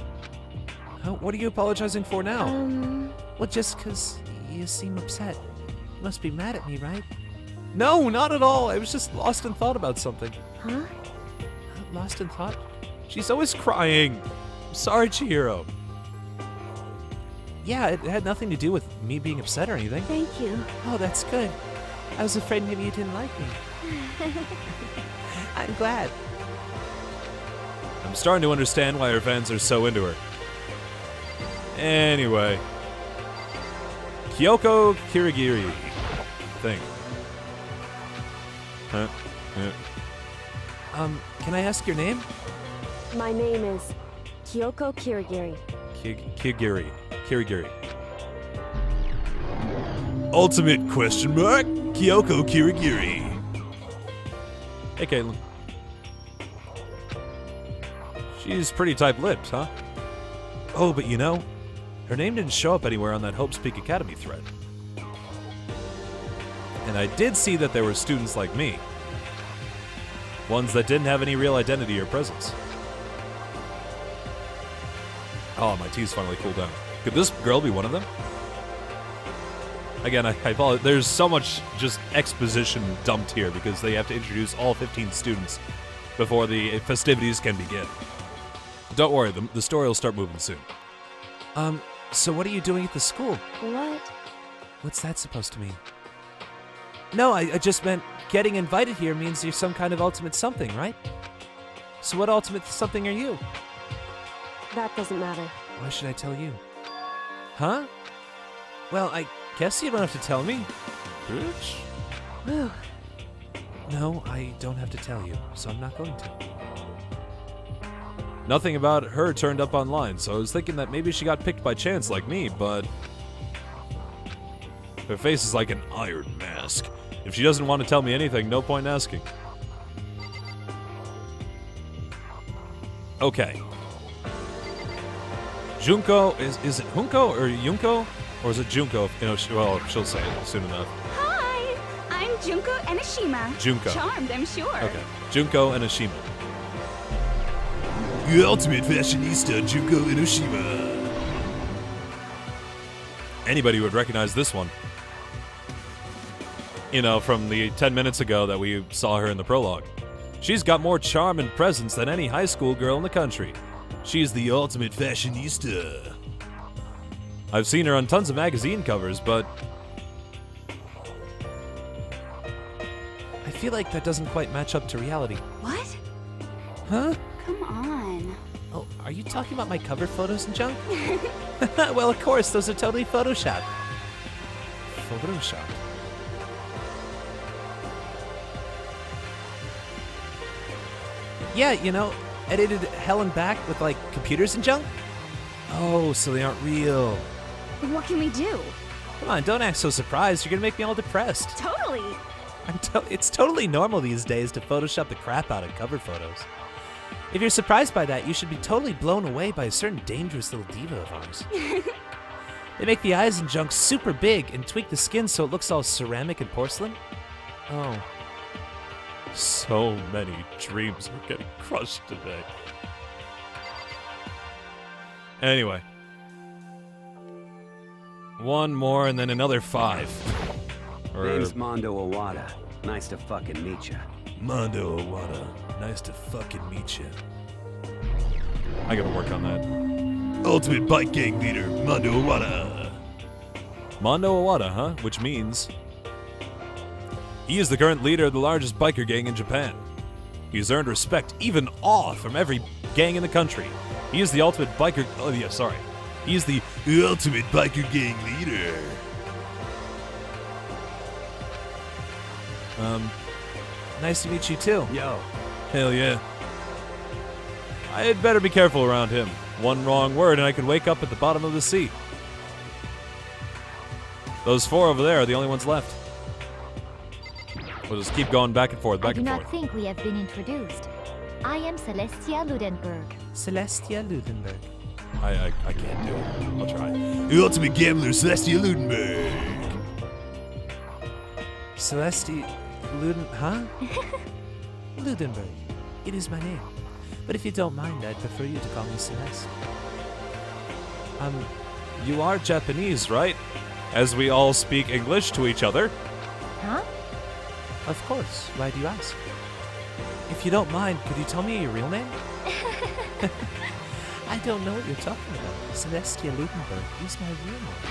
What are you apologizing for now? Well, just 'cause you seem upset. You must be mad at me, right? No, not at all. I was just lost in thought about something. Huh? Lost in thought? She's always crying. I'm sorry, Chihiro. Yeah, it had nothing to do with me being upset or anything. Thank you. Oh, that's good. I was afraid maybe you didn't like me. I'm glad. I'm starting to understand why her fans are so into her. Anyway. Kyoko Kirigiri. I think. Huh? Can I ask your name? My name is Kyoko Kirigiri. Kirigiri. Ultimate question mark? Kyoko Kirigiri. Hey, Caitlin. She's pretty tight-lipped, huh? Oh, but you know, her name didn't show up anywhere on that Hope's Peak Academy thread. And I did see that there were students like me. Ones that didn't have any real identity or presence. Oh, my tea's finally cooled down. Could this girl be one of them? Again, I apologize. There's so much just exposition dumped here because they have to introduce all 15 students before the festivities can begin. Don't worry, the story will start moving soon. So what are you doing at the school? What? What's that supposed to mean? No, I just meant getting invited here means you're some kind of ultimate something, right? So what ultimate something are you? That doesn't matter. Why should I tell you? Huh? Well, I guess you don't have to tell me. Bitch. Whew. No, I don't have to tell you, so I'm not going to. Nothing about her turned up online, so I was thinking that maybe she got picked by chance like me, but her face is like an iron mask. If she doesn't want to tell me anything, no point in asking. Okay. Junko, is it Junko or Yunko? Or is it Junko? You know, well, she'll say it soon enough. Hi! I'm Junko Enoshima. Junko. Charmed, I'm sure. Okay. Junko and Ashima. The ultimate fashionista, Junko Enoshima. Anybody would recognize this one. You know, from the 10 minutes ago that we saw her in the prologue. She's got more charm and presence than any high school girl in the country. She's the ultimate fashionista. I've seen her on tons of magazine covers, but I feel like that doesn't quite match up to reality. What? Huh? Come on. Oh, are you talking about my cover photos and junk? Well, of course, those are totally photoshopped. Photoshopped? Yeah, you know, edited hell and back with, like, computers and junk? Oh, so they aren't real. What can we do? Come on, don't act so surprised. You're gonna make me all depressed. Totally. It's totally normal these days to Photoshop the crap out of cover photos. If you're surprised by that, you should be totally blown away by a certain dangerous little diva of ours. They make the eyes and junk super big and tweak the skin so it looks all ceramic and porcelain. Oh. so many dreams are getting crushed today. Anyway. One more and then another 5. Name's Mondo Owada. Nice to fucking meet ya. Mondo Owada. Nice to fucking meet you. I gotta work on that. Ultimate bike gang leader, Mondo Owada. Mondo Owada, huh? Which means he is the current leader of the largest biker gang in Japan. He has earned respect, even awe, from every gang in the country. He is the ultimate biker. Oh yeah, sorry. He is the ultimate biker gang leader. Nice to meet you too. Yo. Hell yeah. I had better be careful around him. One wrong word and I could wake up at the bottom of the sea. Those 4 over there are the only ones left. We'll just keep going back and forth, back and I do forth. not think we have been introduced. I am Celestia Ludenberg. Celestia Ludenberg. I can't do it. I'll try. The ultimate gambler, Celestia Ludenberg. Celestia Huh? Ludenberg. It is my name. But if you don't mind, I'd prefer you to call me Celeste. You are Japanese, right? As we all speak English to each other. Huh? Of course. Why do you ask? If you don't mind, could you tell me your real name? I don't know what you're talking about. Celestia Ludenberg is my real name.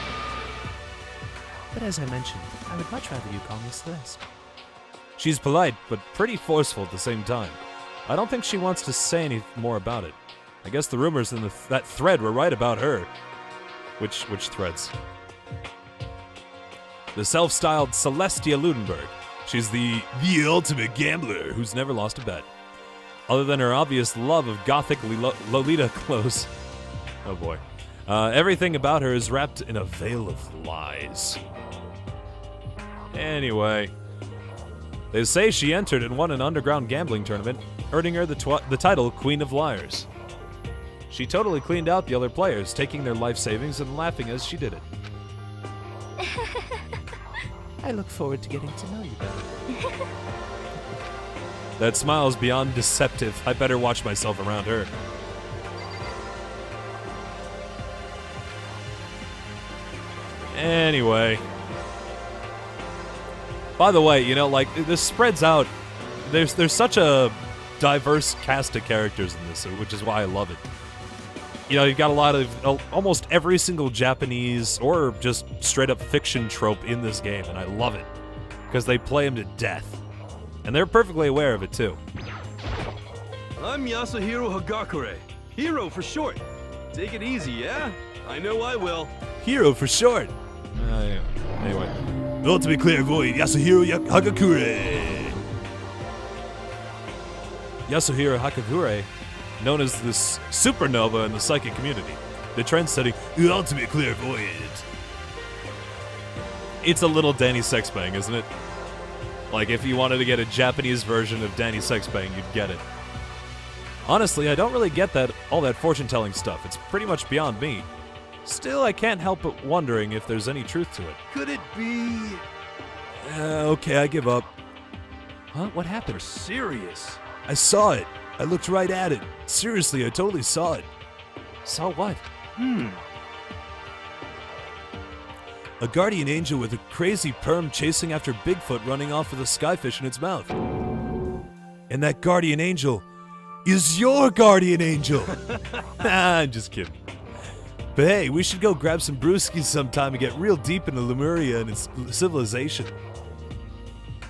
But as I mentioned, I would much rather you call me Celeste. She's polite, but pretty forceful at the same time. I don't think she wants to say any more about it. I guess the rumors in that thread were right about her. Which threads? The self-styled Celestia Ludenberg. She's the ultimate gambler who's never lost a bet. Other than her obvious love of gothic Lolita clothes. Oh boy. Everything about her is wrapped in a veil of lies. Anyway. They say she entered and won an underground gambling tournament, earning her the title Queen of Liars. She totally cleaned out the other players, taking their life savings and laughing as she did it. I look forward to getting to know you better. That smile is beyond deceptive. I better watch myself around her. Anyway. By the way, you know, like, this spreads out. There's such a diverse cast of characters in this, which is why I love it. You know, you've got a lot of, almost every single Japanese or just straight up fiction trope in this game, and I love it. Because they play them to death. And they're perfectly aware of it, too. I'm Yasuhiro Hagakure. Hero for short. Take it easy, yeah? I know I will. Hero for short. Anyway. The ultimate clairvoyant, Yasuhiro Hagakure. Yasuhiro Hagakure, known as this supernova in the psychic community. The trend-setting, the ultimate clairvoyant. It's a little Danny Sexbang, isn't it? Like, if you wanted to get a Japanese version of Danny Sexbang, you'd get it. Honestly, I don't really get all that fortune-telling stuff. It's pretty much beyond me. Still, I can't help but wondering if there's any truth to it. Could it be... Okay, I give up. Huh? What You're happened? serious. I saw it. I looked right at it. Seriously, I totally saw it. Saw what? A guardian angel with a crazy perm chasing after Bigfoot running off with a skyfish in its mouth. And that guardian angel is your guardian angel! I'm just kidding. But hey, we should go grab some brewskis sometime and get real deep into Lemuria and its civilization.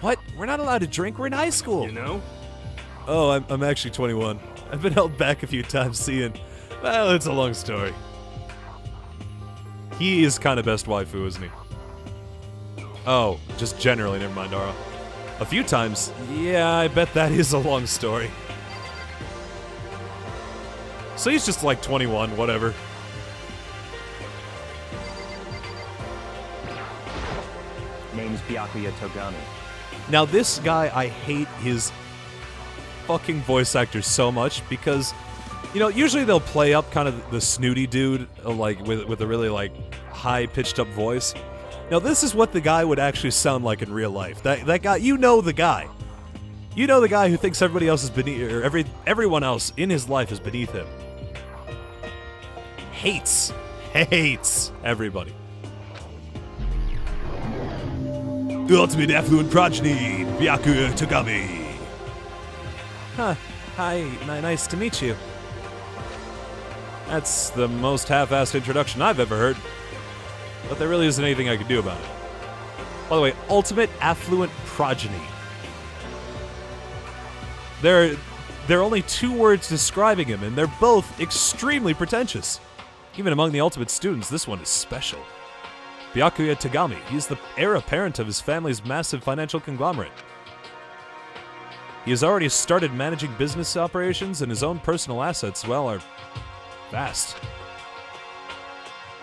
What? We're not allowed to drink. We're in high school. You know? Oh, I'm actually 21. I've been held back a few times seeing. Well, it's a long story. He is kind of best waifu, isn't he? Oh, just generally, never mind, Dara. A few times? Yeah, I bet that is a long story. So he's just like 21, whatever. Name's Byakuya Togami. Now this guy, I hate his fucking voice actor so much because, you know, usually they'll play up kind of the snooty dude, like with a really like high pitched up voice. Now this is what the guy would actually sound like in real life. That guy, you know the guy. You know the guy who thinks everybody else is beneath, or everyone else in his life is beneath him. Hates everybody. The ultimate affluent progeny, Byakuya Togami. Huh. Hi. Nice to meet you. That's the most half-assed introduction I've ever heard. But there really isn't anything I can do about it. By the way, ultimate affluent progeny. There are only 2 words describing him, and they're both extremely pretentious. Even among the ultimate students, this one is special. Byakuya Togami, he's the heir apparent of his family's massive financial conglomerate. He has already started managing business operations, and his own personal assets, well, are vast.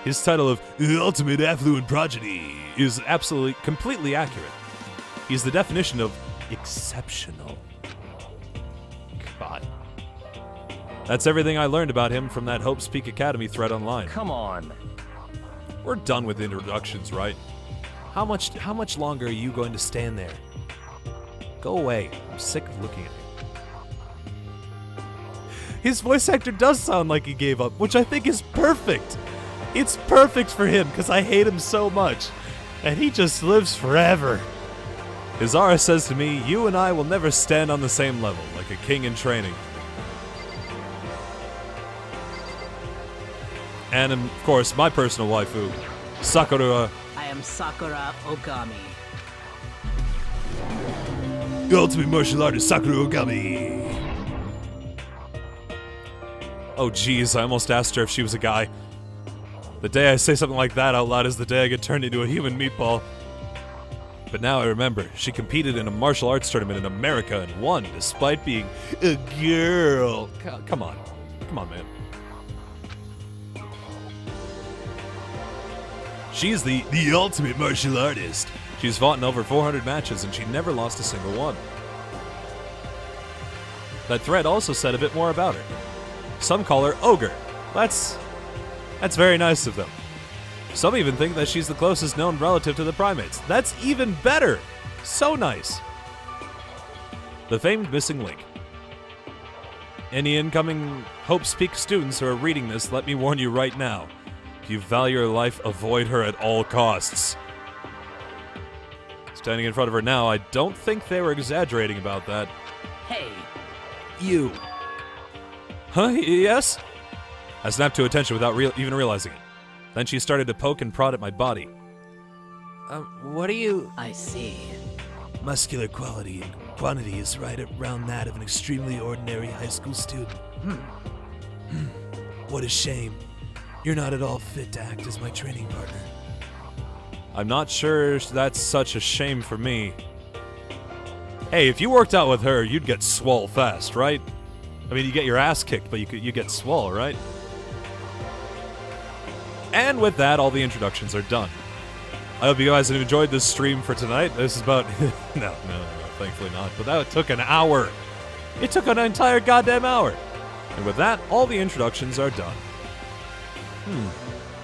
His title of the ultimate affluent progeny is absolutely, completely accurate. He's the definition of exceptional. God. That's everything I learned about him from that Hope's Peak Academy thread online. Come on. We're done with introductions, right? How much longer are you going to stand there? Go away. I'm sick of looking at you. His voice actor does sound like he gave up, which I think is perfect. It's perfect for him because I hate him so much. And he just lives forever. Izara says to me, you and I will never stand on the same level, like a king in training. And of course, my personal waifu, Sakura. I am Sakura Ogami. The ultimate martial artist, Sakura Ogami. Oh geez, I almost asked her if she was a guy. The day I say something like that out loud is the day I get turned into a human meatball. But now I remember, she competed in a martial arts tournament in America and won despite being a girl. Come on. Come on, man. She's the ultimate martial artist. She's fought in over 400 matches and she never lost a single one. That thread also said a bit more about her. Some call her Ogre. That's very nice of them. Some even think that she's the closest known relative to the primates. That's even better! So nice. The famed missing link. Any incoming Hope's Peak students who are reading this, let me warn you right now. If you value your life, avoid her at all costs. Standing in front of her now, I don't think they were exaggerating about that. Hey. You. Huh? Yes? I snapped to attention without even realizing it. Then she started to poke and prod at my body. What are you... I see. Muscular quality and quantity is right around that of an extremely ordinary high school student. What a shame. You're not at all fit to act as my training partner. I'm not sure that's such a shame for me. Hey, if you worked out with her, you'd get swole fast, right? I mean, you get your ass kicked, but you get swole, right? And with that, all the introductions are done. I hope you guys have enjoyed this stream for tonight. This is about... no, thankfully not. But that took an hour. It took an entire goddamn hour. And with that, all the introductions are done.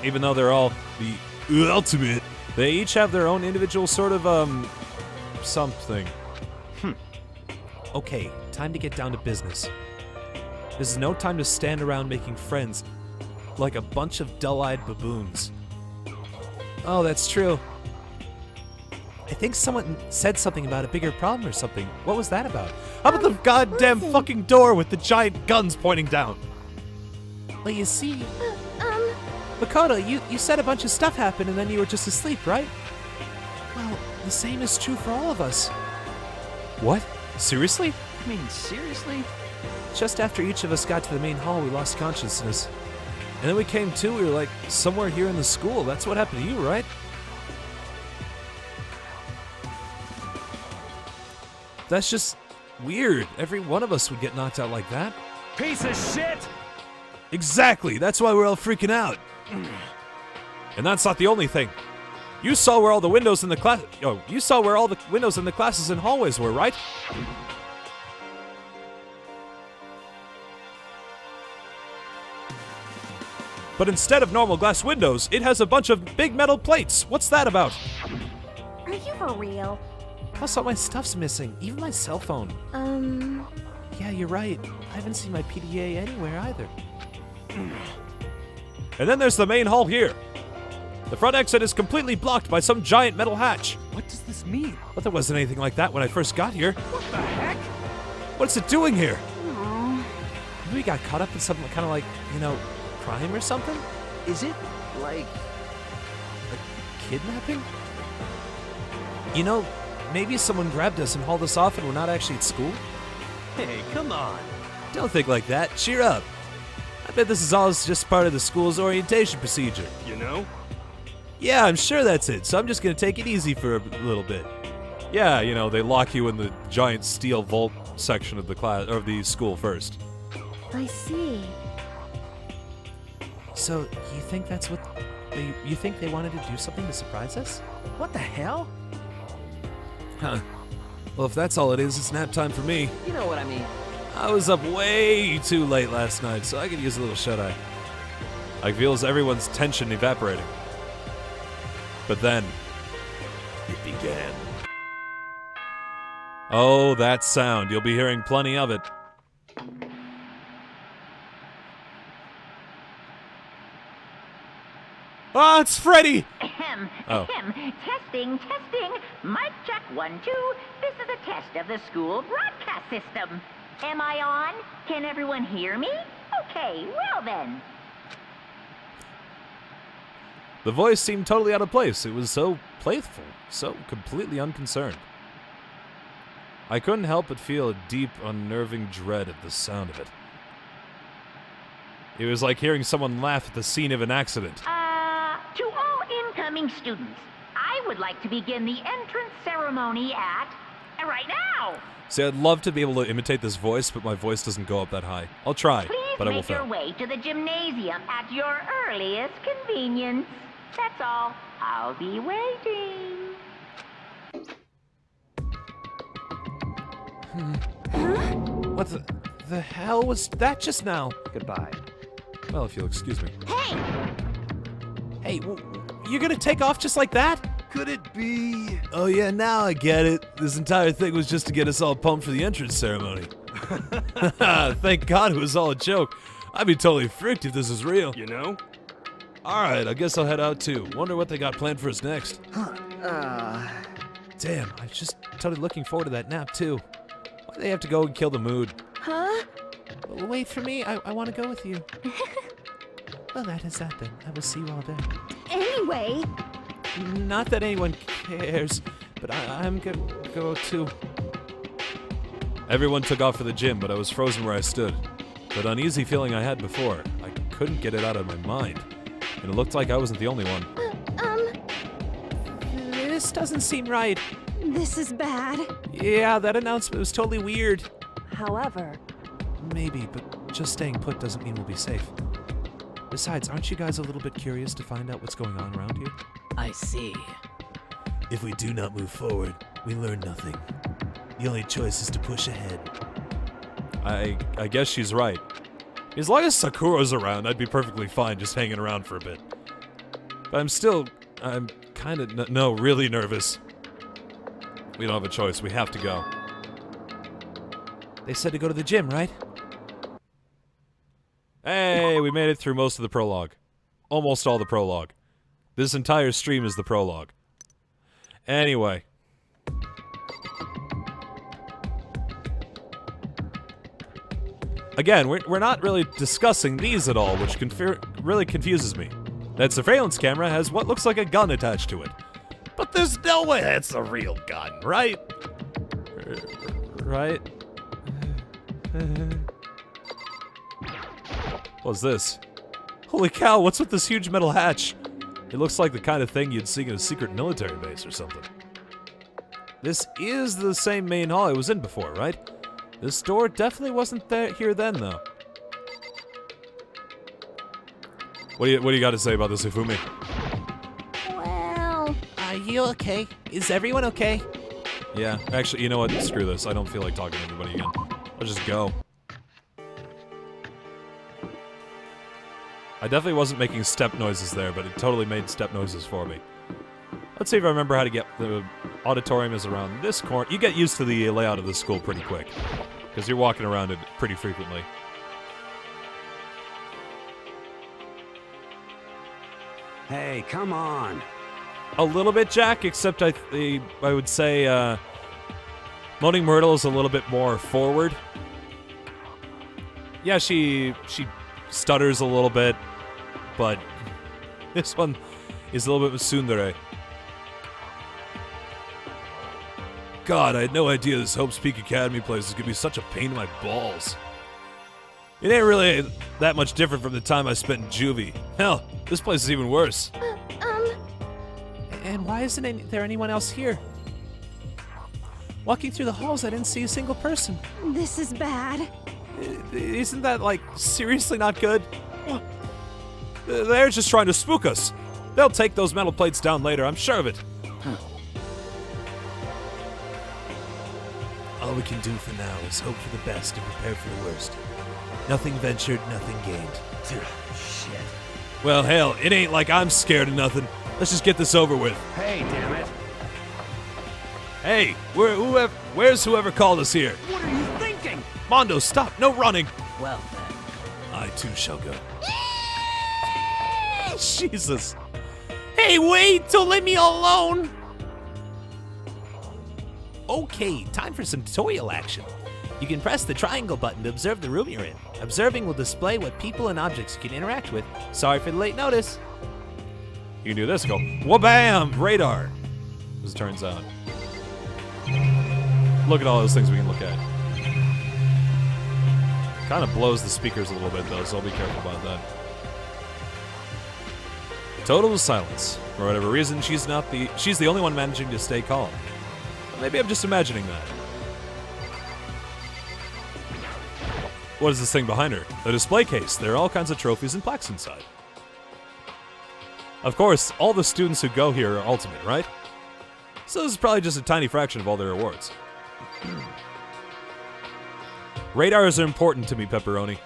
Even though they're all the ultimate, they each have their own individual sort of, something. Okay, time to get down to business. This is no time to stand around making friends like a bunch of dull-eyed baboons. Oh, that's true. I think someone said something about a bigger problem or something. What was that about? How about the goddamn fucking door with the giant guns pointing down? Well, you see... Makoto, you said a bunch of stuff happened and then you were just asleep, right? Well, the same is true for all of us. What? Seriously? I mean, seriously? Just after each of us got to the main hall, we lost consciousness. And then we came to, we were like, somewhere here in the school. That's what happened to you, right? That's just weird. Every one of us would get knocked out like that. Piece of shit! Exactly! That's why we're all freaking out. And that's not the only thing. You saw where all the windows in the class... Oh, you saw where all the windows in the classes and hallways were, right? But instead of normal glass windows, it has a bunch of big metal plates. What's that about? Are you for real? Plus, all my stuff's missing, even my cell phone. Yeah, you're right. I haven't seen my PDA anywhere either. And then there's the main hall here. The front exit is completely blocked by some giant metal hatch. What does this mean? But there wasn't anything like that when I first got here. What the heck? What's it doing here? Maybe we got caught up in something kind of like, you know, crime or something? Is it, like... Kidnapping? You know, maybe someone grabbed us and hauled us off and we're not actually at school? Hey, come on. Don't think like that. Cheer up. I bet this is all just part of the school's orientation procedure. You know? Yeah, I'm sure that's it, so I'm just gonna take it easy for a little bit. Yeah, you know, they lock you in the giant steel vault section of the class, or the school first. I see. So, you think that's what you think they wanted to do something to surprise us? What the hell? Huh. Well, if that's all it is, it's nap time for me. You know what I mean. I was up way too late last night, so I could use a little shut-eye. I feel everyone's tension evaporating. But then, it began. Oh, that sound. You'll be hearing plenty of it. Ah, it's Freddy! Ahem, Oh. ahem. Testing, testing. Mic check 1, 2. This is a test of the school broadcast system. Am I on? Can everyone hear me? Okay, well then. The voice seemed totally out of place. It was so playful, so completely unconcerned. I couldn't help but feel a deep, unnerving dread at the sound of it. It was like hearing someone laugh at the scene of an accident. To all incoming students, I would like to begin the entrance ceremony at... right now! See, I'd love to be able to imitate this voice, but my voice doesn't go up that high. I'll try, Please but I will make your fail. way to the gymnasium at your earliest convenience. That's all. I'll be waiting. What the hell was that just now? Goodbye. Well, if you'll excuse me. Hey! Hey, you're gonna take off just like that? Could it be? Oh yeah, now I get it. This entire thing was just to get us all pumped for the entrance ceremony. Thank God it was all a joke. I'd be totally freaked if this is real. You know? Alright, I guess I'll head out too. Wonder what they got planned for us next. Damn, I was just totally looking forward to that nap too. Why do they have to go and kill the mood? Huh? Wait for me, I want to go with you. Well, that is that then. I will see you all there. Anyway, Not that anyone cares, but I'm gonna go too. Everyone took off for the gym, but I was frozen where I stood. That uneasy feeling I had before, I couldn't get it out of my mind. And it looked like I wasn't the only one. This doesn't seem right. this is bad. Yeah, that announcement was totally weird. However, Maybe, but just staying put doesn't mean we'll be safe. Besides, aren't you guys a little bit curious to find out what's going on around here? I see. If we do not move forward, we learn nothing. The only choice is to push ahead. I guess she's right. As long as Sakura's around, I'd be perfectly fine just hanging around for a bit. But I'm kind of, really nervous. We don't have a choice. We have to go. They said to go to the gym, right? Hey, we made it through most of the prologue. Almost all the prologue. This entire stream is the prologue. Anyway. Again, we're not really discussing these at all, which really confuses me. That surveillance camera has what looks like a gun attached to it. But there's no way that's a real gun, right? Right? What's this? Holy cow, what's with this huge metal hatch? It looks like the kind of thing you'd see in a secret military base or something. This is the same main hall I was in before, right? This door definitely wasn't here then, though. What do you got to say about this, Hifumi? Well... Are you okay? Is everyone okay? Yeah, actually, you know what? Screw this. I don't feel like talking to everybody again. I'll just go. I definitely wasn't making step noises there, but it totally made step noises for me. Let's see if I remember how to get... The auditorium is around this corner. You get used to the layout of the school pretty quick, because you're walking around it pretty frequently. Hey, come on. A little bit, Jack, except I would say Moaning Myrtle is a little bit more forward. Yeah, she stutters a little bit, but this one is a little bit tsundere. God, I had no idea this Hope's Peak Academy place was gonna be such a pain in my balls. It ain't really that much different from the time I spent in juvie. Hell, this place is even worse. And why isn't there anyone else here? Walking through the halls, I didn't see a single person. This is bad. Isn't that, like, seriously not good? They're just trying to spook us. They'll take those metal plates down later, I'm sure of it. All we can do for now is hope for the best and prepare for the worst. Nothing ventured, nothing gained. Shit. Well, hell, it ain't like I'm scared of nothing. Let's just get this over with. Hey, damn it. Hey, where's whoever called us here? What are you thinking? Mondo, stop! No running! Well then. I too shall go. Jesus. Hey, wait! Don't leave me alone! Okay, time for some tutorial action. You can press the triangle button to observe the room you're in. Observing will display what people and objects you can interact with. Sorry for the late notice. You can do this, go, wha-bam! Radar! As it turns out. Look at all those things we can look at. Kind of blows the speakers a little bit, though, so I'll be careful about that. Total silence. For whatever reason, she's the only one managing to stay calm. Maybe I'm just imagining that. What is this thing behind her? A display case. There are all kinds of trophies and plaques inside. Of course, all the students who go here are ultimate, right? So this is probably just a tiny fraction of all their awards. Radars are important to me, Pepperoni.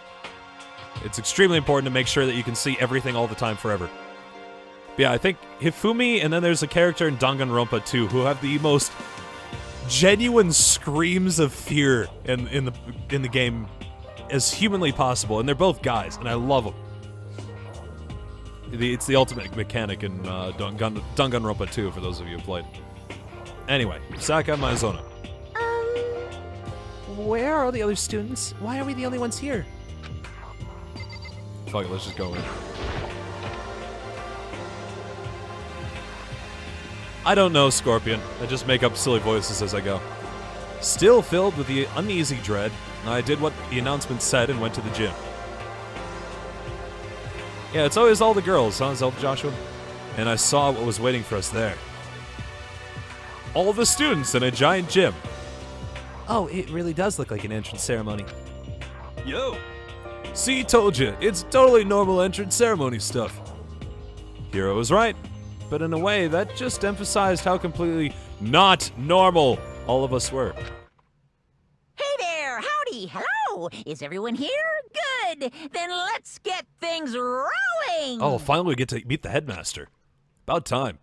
It's extremely important to make sure that you can see everything all the time forever. But yeah, I think Hifumi, and then there's a character in Danganronpa 2 who have the most genuine screams of fear in the game as humanly possible, and they're both guys, and I love them. It's the ultimate mechanic in Danganronpa 2, for those of you who played. Anyway, Saka Maizona. Where are all the other students? Why are we the only ones here? Fuck it, let's just go in. I don't know, Scorpion. I just make up silly voices as I go. Still filled with the uneasy dread, I did what the announcement said and went to the gym. Yeah, it's always all the girls, huh, Zelda Joshua? And I saw what was waiting for us there. All the students in a giant gym. Oh, it really does look like an entrance ceremony. Yo! See, told you, it's totally normal entrance ceremony stuff. Hiro was right, but in a way, that just emphasized how completely not normal all of us were. Hey there, howdy, hello. Is everyone here? Good. Then let's get things rolling. Oh, finally we get to meet the headmaster. About time.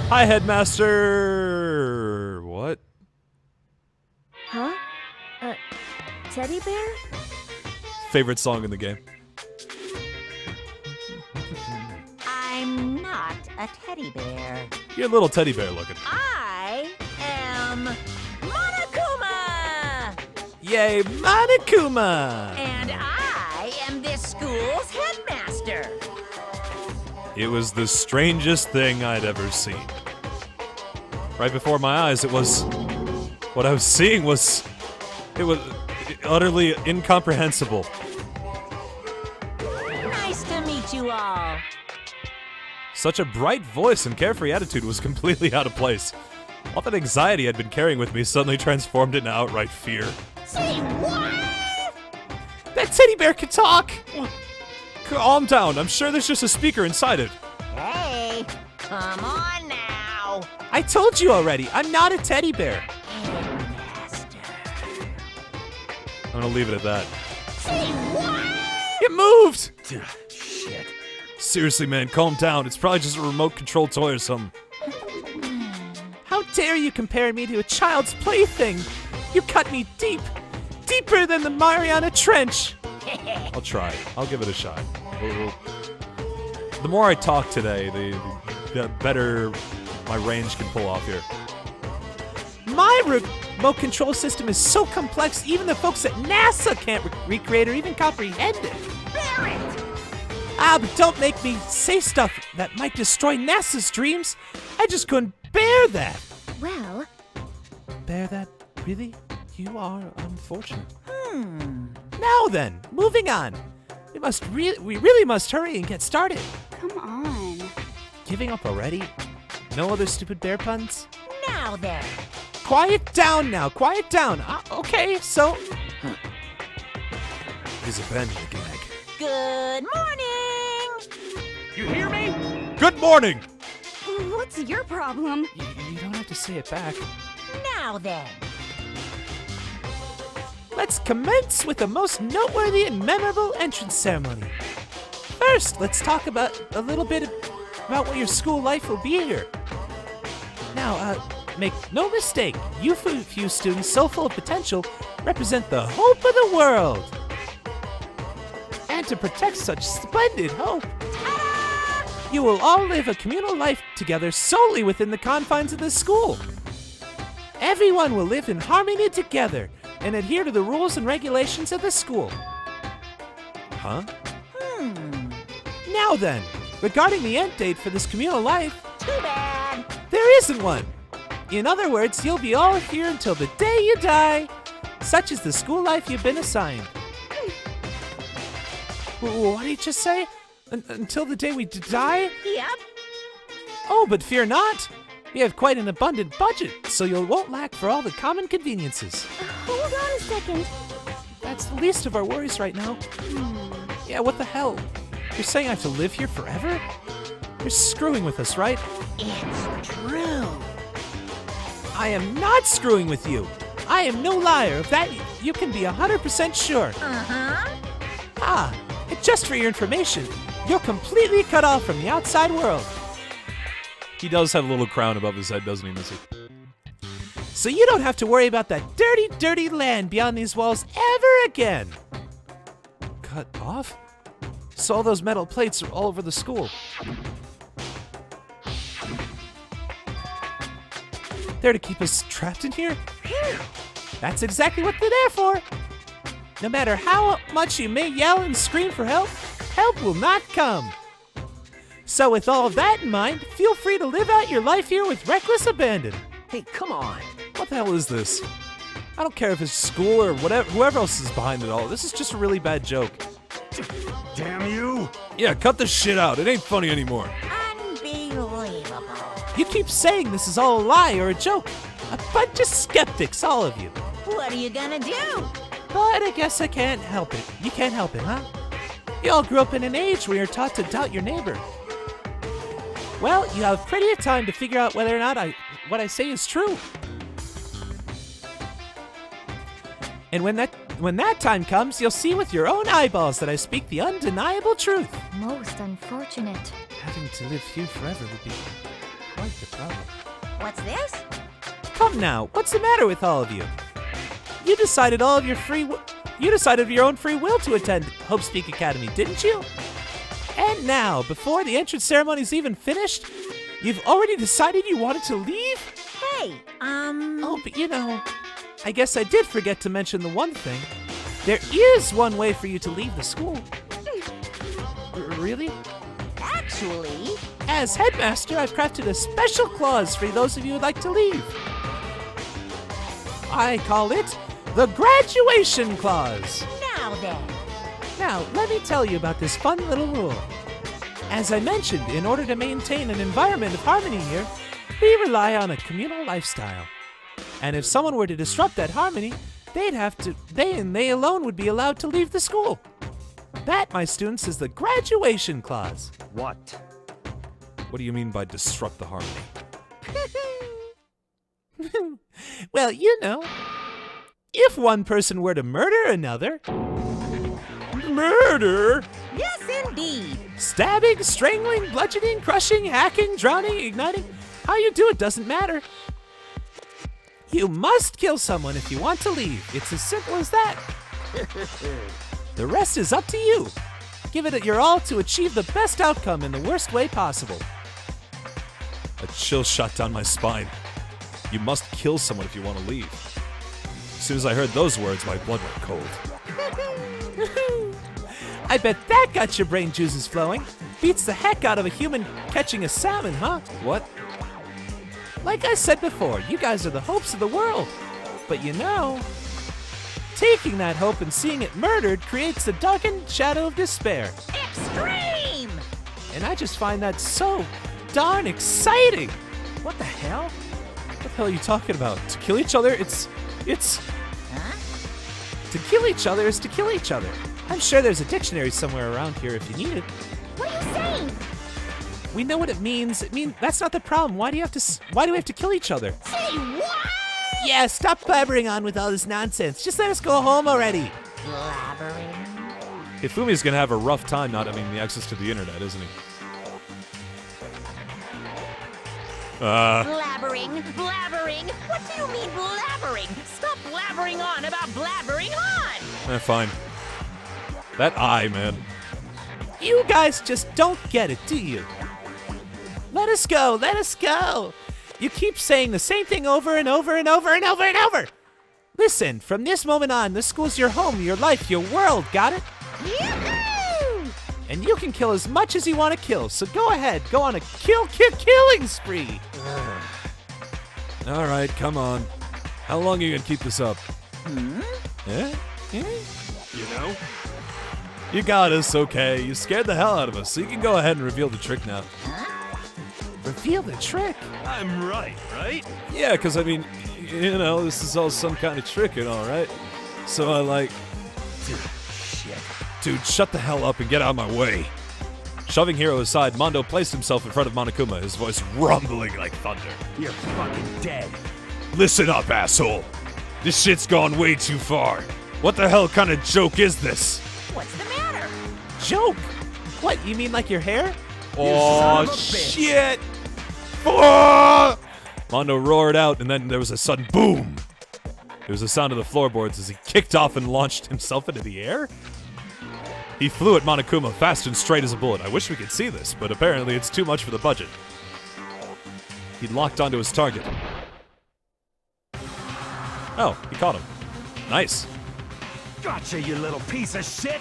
Hi, headmaster. What? teddy bear? Favorite song in the game. I'm not a teddy bear. You're a little teddy bear looking. I am Monokuma! Yay, Monokuma! And I am this school's headmaster. It was the strangest thing I'd ever seen. Right before my eyes, what I was seeing was utterly incomprehensible. Nice to meet you all. Such a bright voice and carefree attitude was completely out of place. All that anxiety I'd been carrying with me suddenly transformed into outright fear. Say what? That teddy bear can talk! Calm down, I'm sure there's just a speaker inside it. Hey, come on now. I told you already, I'm not a teddy bear. Headmaster. I'm gonna leave it at that. Say what? It moved! Shit. Seriously, man, calm down. It's probably just a remote control toy or something. How dare you compare me to a child's plaything? You cut me deep, deeper than the Mariana Trench. I'll try. I'll give it a shot. The more I talk today, the better my range can pull off here. My remote control system is so complex, even the folks at NASA can't recreate or even comprehend it. Barrett! Ah, but don't make me say stuff that might destroy NASA's dreams. I just couldn't bear that. Well, Bear that? Really? You are unfortunate. Now then, moving on. We really must hurry and get started. come on. Giving up already? No other stupid bear puns? Now then. Quiet down now, quiet down. Okay, so... He's abandoned the gag. Good morning. You hear me? Good morning! What's your problem? You don't have to say it back. Now then. Let's commence with the most noteworthy and memorable entrance ceremony. First, let's talk about a little bit about what your school life will be here. Now, make no mistake, you few students so full of potential represent the hope of the world. And to protect such splendid hope, you will all live a communal life together solely within the confines of the school. Everyone will live in harmony together and adhere to the rules and regulations of the school. Huh? Now then, regarding the end date for this communal life, Too bad. there isn't one. In other words, you'll be all here until the day you die. Such is the school life you've been assigned. What did you just say? Until the day we die? Yep. Oh, but fear not. We have quite an abundant budget, so you won't lack for all the common conveniences. Hold on a second. That's the least of our worries right now. Yeah, what the hell? You're saying I have to live here forever? You're screwing with us, right? It's true. I am not screwing with you. I am no liar. Of that, you can be 100% sure. Ah, and just for your information, you're completely cut off from the outside world. He does have a little crown above his head, doesn't he, Missy? So you don't have to worry about that dirty, dirty land beyond these walls ever again. Cut off? So all those metal plates are all over the school. They're to keep us trapped in here? That's exactly what they're there for. No matter how much you may yell and scream for help, help will not come. So with all of that in mind, feel free to live out your life here with reckless abandon. Hey, come on. What the hell is this? I don't care if it's school or whatever, whoever else is behind it all. This is just a really bad joke. Damn you! Yeah, cut the shit out. It ain't funny anymore. Unbelievable. You keep saying this is all a lie or a joke. A bunch of skeptics, all of you. What are you gonna do? But I guess I can't help it. You can't help it, huh? You all grew up in an age where you're taught to doubt your neighbor. Well, you have plenty of time to figure out whether or not what I say is true. And when that time comes, you'll see with your own eyeballs that I speak the undeniable truth. Most unfortunate. Having to live here forever would be quite the problem. What's this? Come now, what's the matter with all of you? You decided all of your free You decided of your own free will to attend Hope Speak Academy, didn't you? And now, before the entrance ceremony's even finished, you've already decided you wanted to leave? Hey, Oh, but you know, I guess I did forget to mention the one thing. There is one way for you to leave the school. Really? Actually... As headmaster, I've crafted a special clause for those of you who'd like to leave. I call it the graduation clause. Now then. Now, let me tell you about this fun little rule. As I mentioned, in order to maintain an environment of harmony here, we rely on a communal lifestyle. And if someone were to disrupt that harmony, they alone would be allowed to leave the school. That, my students, is the graduation clause. What? What do you mean by disrupt the harmony? Well, you know, if one person were to murder another... Murder? Yes, indeed. Stabbing, strangling, bludgeoning, crushing, hacking, drowning, igniting. How you do it doesn't matter. You must kill someone if you want to leave. It's as simple as that. The rest is up to you. Give it your all to achieve the best outcome in the worst way possible. A chill shot down my spine. You must kill someone if you want to leave. As soon as I heard those words, my blood went cold. I bet that got your brain juices flowing. Beats the heck out of a human catching a salmon, huh? What? Like I said before, you guys are the hopes of the world. But you know, taking that hope and seeing it murdered creates the darkened shadow of despair. Extreme! And I just find that so darn exciting. What the hell? What the hell are you talking about? To kill each other? It's... Huh? To kill each other is to kill each other. I'm sure there's a dictionary somewhere around here if you need it. What are you saying? We know what it means. That's not the problem. Why do we have to kill each other? Say what? Yeah, stop blabbering on with all this nonsense. Just let us go home already. Blabbering. Hifumi's gonna have a rough time not having the access to the internet, isn't he? Blabbering. What do you mean blabbering? Stop blabbering on about blabbering on. Fine. That eye, man. You guys just don't get it, do you? Let us go, let us go. You keep saying the same thing over and over and over and over and over. Listen, from this moment on, this school's your home, your life, your world, got it? Yoo-hoo! And you can kill as much as you want to kill, so go ahead, go on a killing spree. All right, come on. How long are you gonna keep this up? Yeah? You know? You got us, okay. You scared the hell out of us, so you can go ahead and reveal the trick now. Reveal the trick? I'm right? Yeah, because, I mean, you know, this is all some kind of trick and all, right? So I like... Dude, shut the hell up and get out of my way. Shoving Hiro aside, Mondo placed himself in front of Monokuma, his voice rumbling like thunder. You're fucking dead. Listen up, asshole. This shit's gone way too far. What the hell kind of joke is this? What's the matter? Joke? What, you mean like your hair? Oh, shit! Oh! Mondo roared out, and then there was a sudden boom. There was the sound of the floorboards as he kicked off and launched himself into the air. He flew at Monokuma fast and straight as a bullet. I wish we could see this, but apparently it's too much for the budget. He locked onto his target. Oh, he caught him. Nice. Gotcha, you little piece of shit!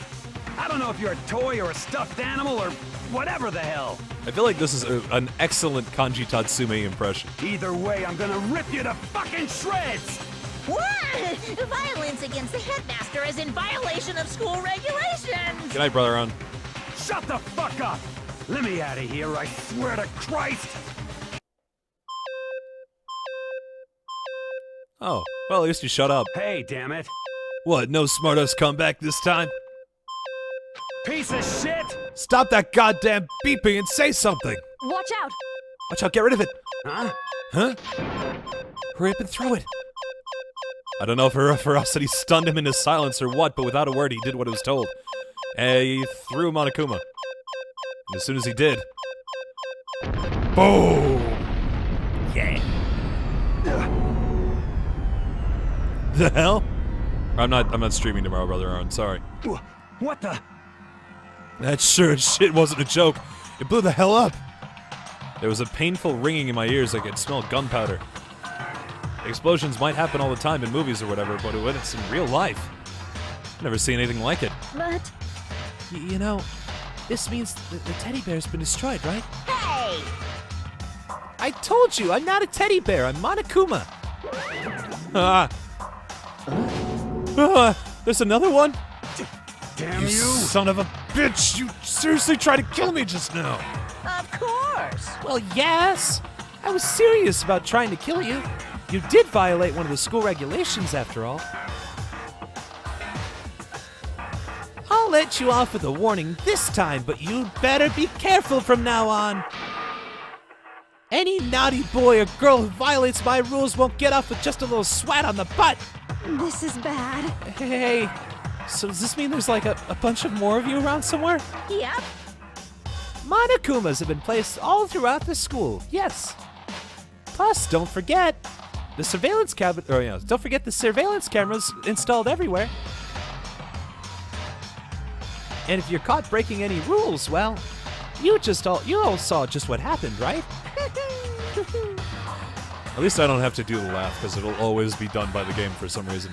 I don't know if you're a toy or a stuffed animal or whatever the hell. I feel like this is an excellent Kanji Tatsume impression. Either way, I'm gonna rip you to fucking shreds! What? Violence against the headmaster is in violation of school regulations! Good night, Brother Ron. Shut the fuck up! Let me out of here, I swear to Christ! Oh, well, at least you shut up. Hey, damn it! What, no smartass comeback this time? Piece of shit! Stop that goddamn beeping and say something! Watch out! Watch out, get rid of it! Huh? Huh? Hurry up and throw it! I don't know if her ferocity stunned him into silence or what, but without a word he did what he was told. He threw Monokuma. And as soon as he did... Boom! Yeah. The hell? I'm not streaming tomorrow, Brother Aaron. Sorry. What the? That sure as shit wasn't a joke. It blew the hell up. There was a painful ringing in my ears. I could smell gunpowder. Explosions might happen all the time in movies or whatever, but when it's in real life, I've never seen anything like it. But... You know, this means the teddy bear's been destroyed, right? Hey! I told you, I'm not a teddy bear. I'm Monokuma. There's another one? Damn You son of a bitch! You seriously tried to kill me just now! Of course! Well, yes. I was serious about trying to kill you. You did violate one of the school regulations, after all. I'll let you off with a warning this time, but you'd better be careful from now on. Any naughty boy or girl who violates my rules won't get off with just a little swat on the butt. This is bad. Hey, so does this mean there's like a bunch of more of you around somewhere? Yep. Monokumas have been placed all throughout the school, yes. Plus, don't forget the surveillance cameras installed everywhere. And if you're caught breaking any rules, well, you all saw just what happened, right? At least I don't have to do the laugh, because it'll always be done by the game for some reason.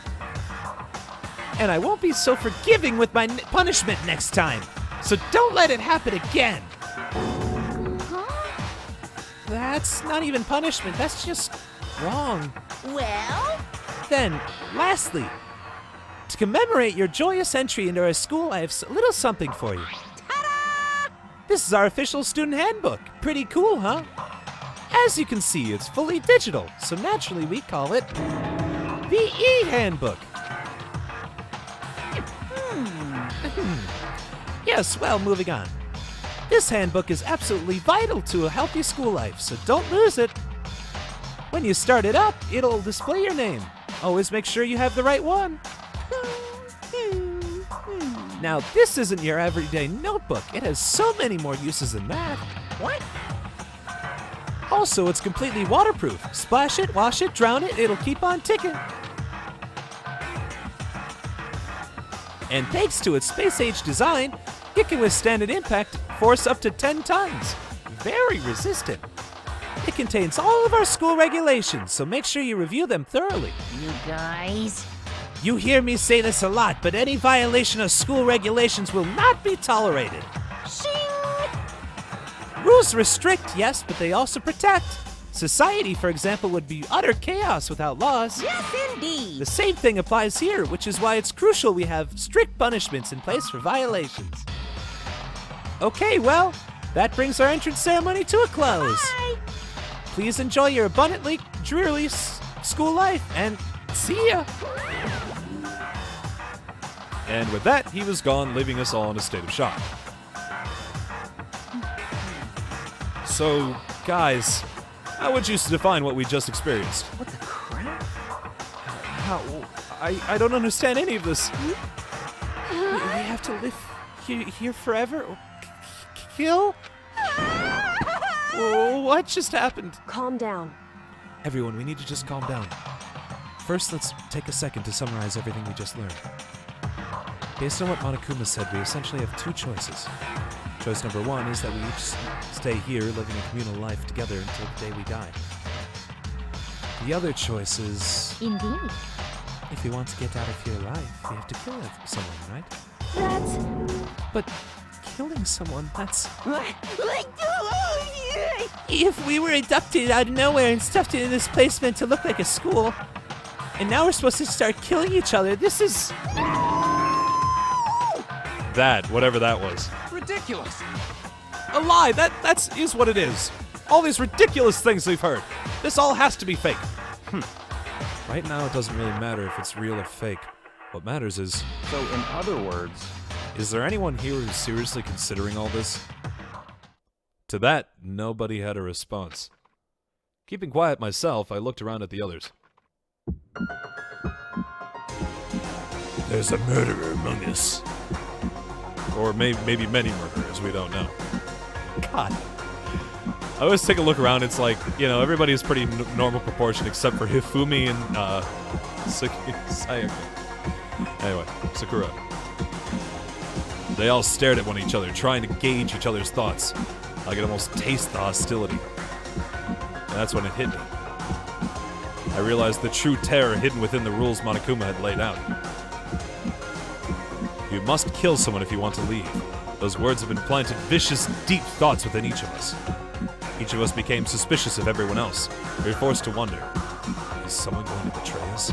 And I won't be so forgiving with my punishment next time. So don't let it happen again. That's not even punishment, that's just wrong. Well? Then, lastly, to commemorate your joyous entry into our school, I have a little something for you. Ta-da! This is our official student handbook. Pretty cool, huh? As you can see, it's fully digital, so naturally we call it the E-Handbook. Yes, well, moving on. This handbook is absolutely vital to a healthy school life, so don't lose it. When you start it up, it'll display your name. Always make sure you have the right one. Now, this isn't your everyday notebook. It has so many more uses than that. What? Also, it's completely waterproof. Splash it, wash it, drown it, it'll keep on ticking. And thanks to its space-age design, it can withstand an impact force up to 10 tons. Very resistant. It contains all of our school regulations, so make sure you review them thoroughly. You guys? You hear me say this a lot, but any violation of school regulations will not be tolerated. Shing! Rules restrict, yes, but they also protect. Society, for example, would be utter chaos without laws. Yes, indeed! The same thing applies here, which is why it's crucial we have strict punishments in place for violations. Okay, well, that brings our entrance ceremony to a close. Bye! Please enjoy your abundantly dreary school life, and see ya! And with that, he was gone, leaving us all in a state of shock. So, guys, how would you define what we just experienced? What the crap? How? I don't understand any of this. We have to live here forever? Kill? Whoa, what just happened? Calm down. Everyone, we need to just calm down. First, let's take a second to summarize everything we just learned. Based on what Monokuma said, we essentially have two choices. Choice number one is that we each stay here, living a communal life together until the day we die. The other choice is... Indeed. If we want to get out of here alive, we have to kill someone, right? That's... But killing someone, that's... If we were abducted out of nowhere and stuffed into this place meant to look like a school, and now we're supposed to start killing each other, this is... That, whatever that was. Ridiculous. A lie! That is what it is. All these ridiculous things we've heard. This all has to be fake. Right now, it doesn't really matter if it's real or fake. What matters is... So, in other words... Is there anyone here who's seriously considering all this? To that, nobody had a response. Keeping quiet myself, I looked around at the others. There's a murderer among us. Or maybe many murderers, we don't know. God. I always take a look around, it's like, you know, everybody's pretty normal proportion except for Hifumi and Sayaka. Anyway, Sakura. They all stared at each other, trying to gauge each other's thoughts. I could almost taste the hostility. And that's when it hit me. I realized the true terror hidden within the rules Monokuma had laid out. You must kill someone if you want to leave. Those words have been planted vicious, deep thoughts within each of us. Each of us became suspicious of everyone else. We were forced to wonder, is someone going to betray us?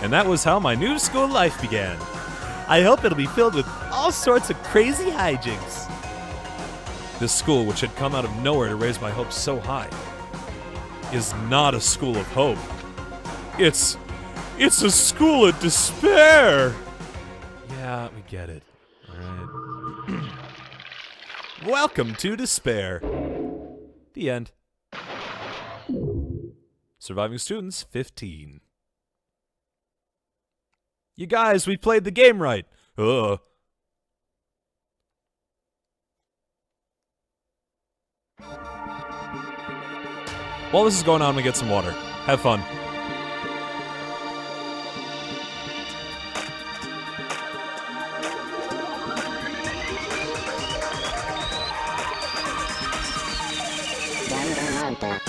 And that was how my new school life began. I hope it'll be filled with all sorts of crazy hijinks. This school, which had come out of nowhere to raise my hopes so high, is not a school of hope. It's a school of despair! Yeah, we get it. Alright. Welcome to Despair. The end. Surviving students, 15. You guys, we played the game right. While this is going on, I'm gonna get some water. Have fun. Danganronpa.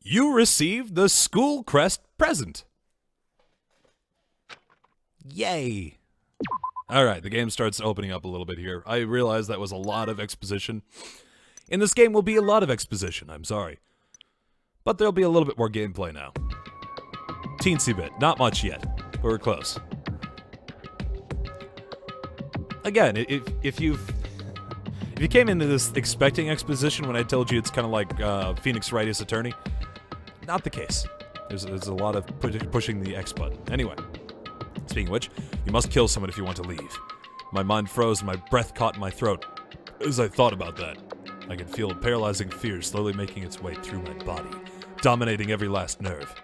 You received the school crest present. Yay. Alright, the game starts opening up a little bit here. I realize that was a lot of exposition. In this game will be a lot of exposition, I'm sorry. But there'll be a little bit more gameplay now. Teensy bit, not much yet, but we're close. Again, if you came into this expecting exposition when I told you it's kind of like Phoenix Wright Ace Attorney, not the case. There's a lot of pushing the X button. Anyway, speaking of which, you must kill someone if you want to leave. My mind froze and my breath caught in my throat. As I thought about that, I could feel a paralyzing fear slowly making its way through my body, dominating every last nerve.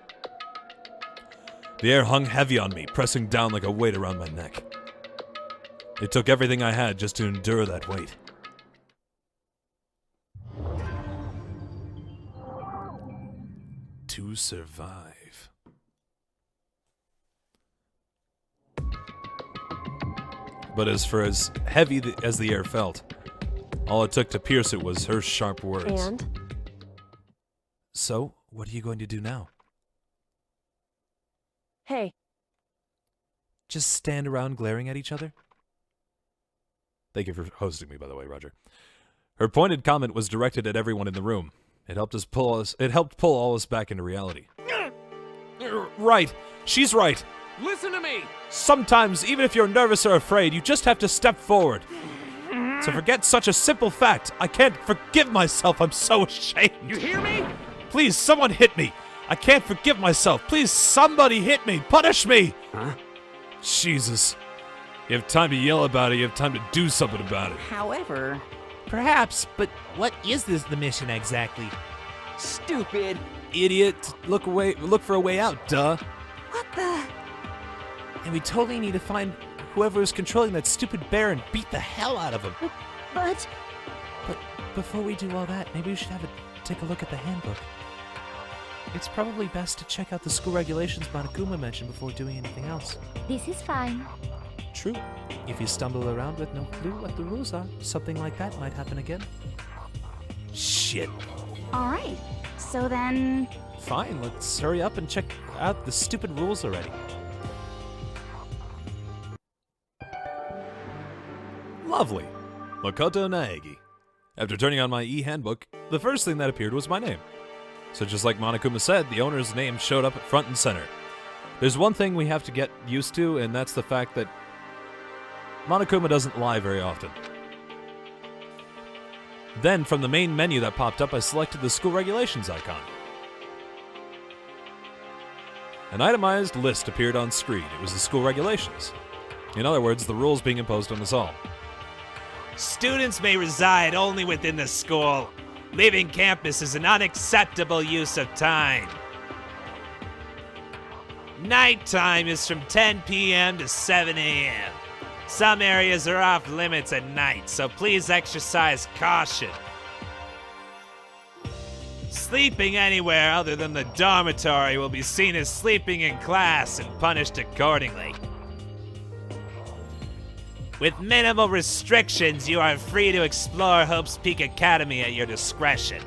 The air hung heavy on me, pressing down like a weight around my neck. It took everything I had just to endure that weight. To survive. But as heavy as the air felt, all it took to pierce it was her sharp words. And? So, what are you going to do now? Hey. Just stand around glaring at each other? Thank you for hosting me, by the way, Roger. Her pointed comment was directed at everyone in the room. It helped pull all us back into reality. Right. She's right. Listen to me! Sometimes, even if you're nervous or afraid, you just have to step forward. To forget such a simple fact, I can't forgive myself. I'm so ashamed. You hear me? Please, someone hit me. I can't forgive myself. Please, somebody hit me. Punish me. Huh? Jesus. You have time to yell about it. You have time to do something about it. However... Perhaps, but what is the mission exactly? Stupid. Idiot. Look for a way out, duh. What the... And we totally need to find whoever is controlling that stupid bear and beat the hell out of him. But But before we do all that, maybe we should take a look at the handbook. It's probably best to check out the school regulations Monokuma mentioned before doing anything else. This is fine. True. If you stumble around with no clue what the rules are, something like that might happen again. Shit. All right. So then... Fine, let's hurry up and check out the stupid rules already. Lovely. Makoto Naegi. After turning on my e-handbook, the first thing that appeared was my name. So just like Monokuma said, the owner's name showed up at front and center. There's one thing we have to get used to, and that's the fact that Monokuma doesn't lie very often. Then, from the main menu that popped up, I selected the school regulations icon. An itemized list appeared on screen. It was the school regulations. In other words, the rules being imposed on us all. Students may reside only within the school. Leaving campus is an unacceptable use of time. Nighttime is from 10 p.m. to 7 a.m. Some areas are off limits at night, so please exercise caution. Sleeping anywhere other than the dormitory will be seen as sleeping in class and punished accordingly. With minimal restrictions, you are free to explore Hope's Peak Academy at your discretion.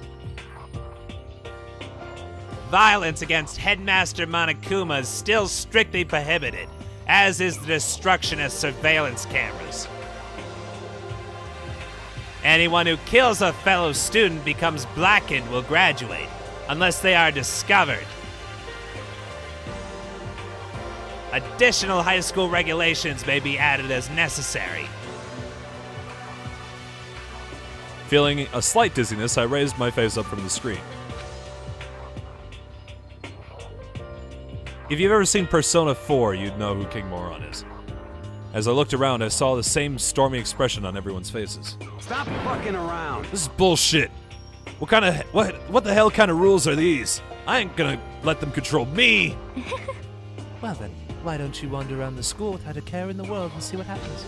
Violence against Headmaster Monokuma is still strictly prohibited, as is the destruction of surveillance cameras. Anyone who kills a fellow student becomes blackened will graduate, unless they are discovered. Additional high school regulations may be added as necessary. Feeling a slight dizziness, I raised my face up from the screen. If you've ever seen Persona 4, you'd know who King Moron is. As I looked around, I saw the same stormy expression on everyone's faces. Stop fucking around. This is bullshit. What the hell kind of rules are these? I ain't gonna let them control me. Well then, why don't you wander around the school without a care in the world and see what happens?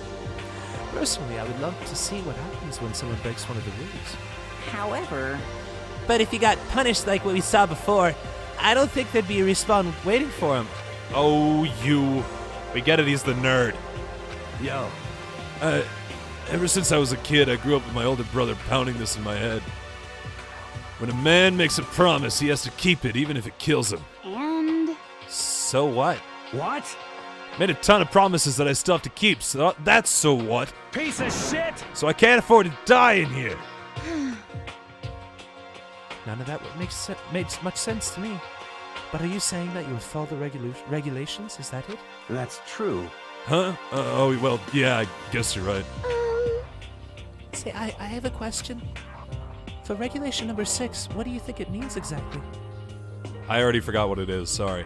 Personally, I would love to see what happens when someone breaks one of the rules. However... But if he got punished like what we saw before, I don't think there'd be a respawn waiting for him. Oh, you. We get it, he's the nerd. Yo. Ever since I was a kid, I grew up with my older brother pounding this in my head. When a man makes a promise, he has to keep it, even if it kills him. And... So what? What? Made a ton of promises that I still have to keep, so that's so what? Piece of shit! So I can't afford to die in here. None of that makes much sense to me. But are you saying that you will follow the regulations? Is that it? That's true. Huh? Oh, well, yeah, I guess you're right. Say, I have a question. For regulation number 6, what do you think it means exactly? I already forgot what it is, sorry.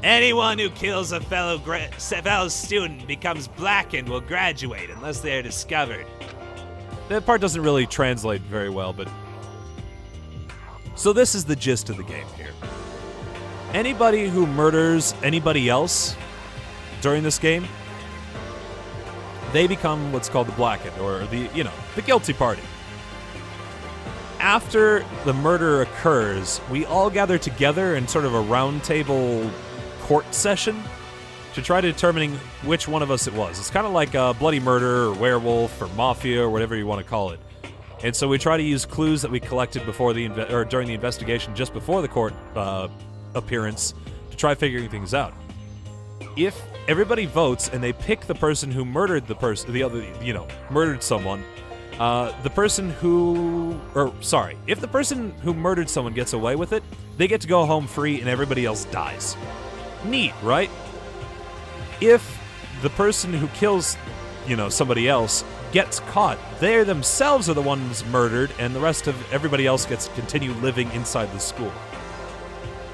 Anyone who kills a fellow student becomes blackened will graduate unless they are discovered. That part doesn't really translate very well, but... So this is the gist of the game here. Anybody who murders anybody else during this game, they become what's called the blackened, or the guilty party. After the murder occurs, we all gather together in sort of a round table court session to try determining which one of us it was. It's kind of like a bloody murder or werewolf or mafia or whatever you want to call it. And so we try to use clues that we collected before during the investigation, just before the court appearance, to try figuring things out. If everybody votes and they pick the person who murdered murdered someone, if the person who murdered someone gets away with it, they get to go home free and everybody else dies. Neat, right? If the person who kills, somebody else gets caught, they themselves are the ones murdered, and the rest of everybody else gets to continue living inside the school.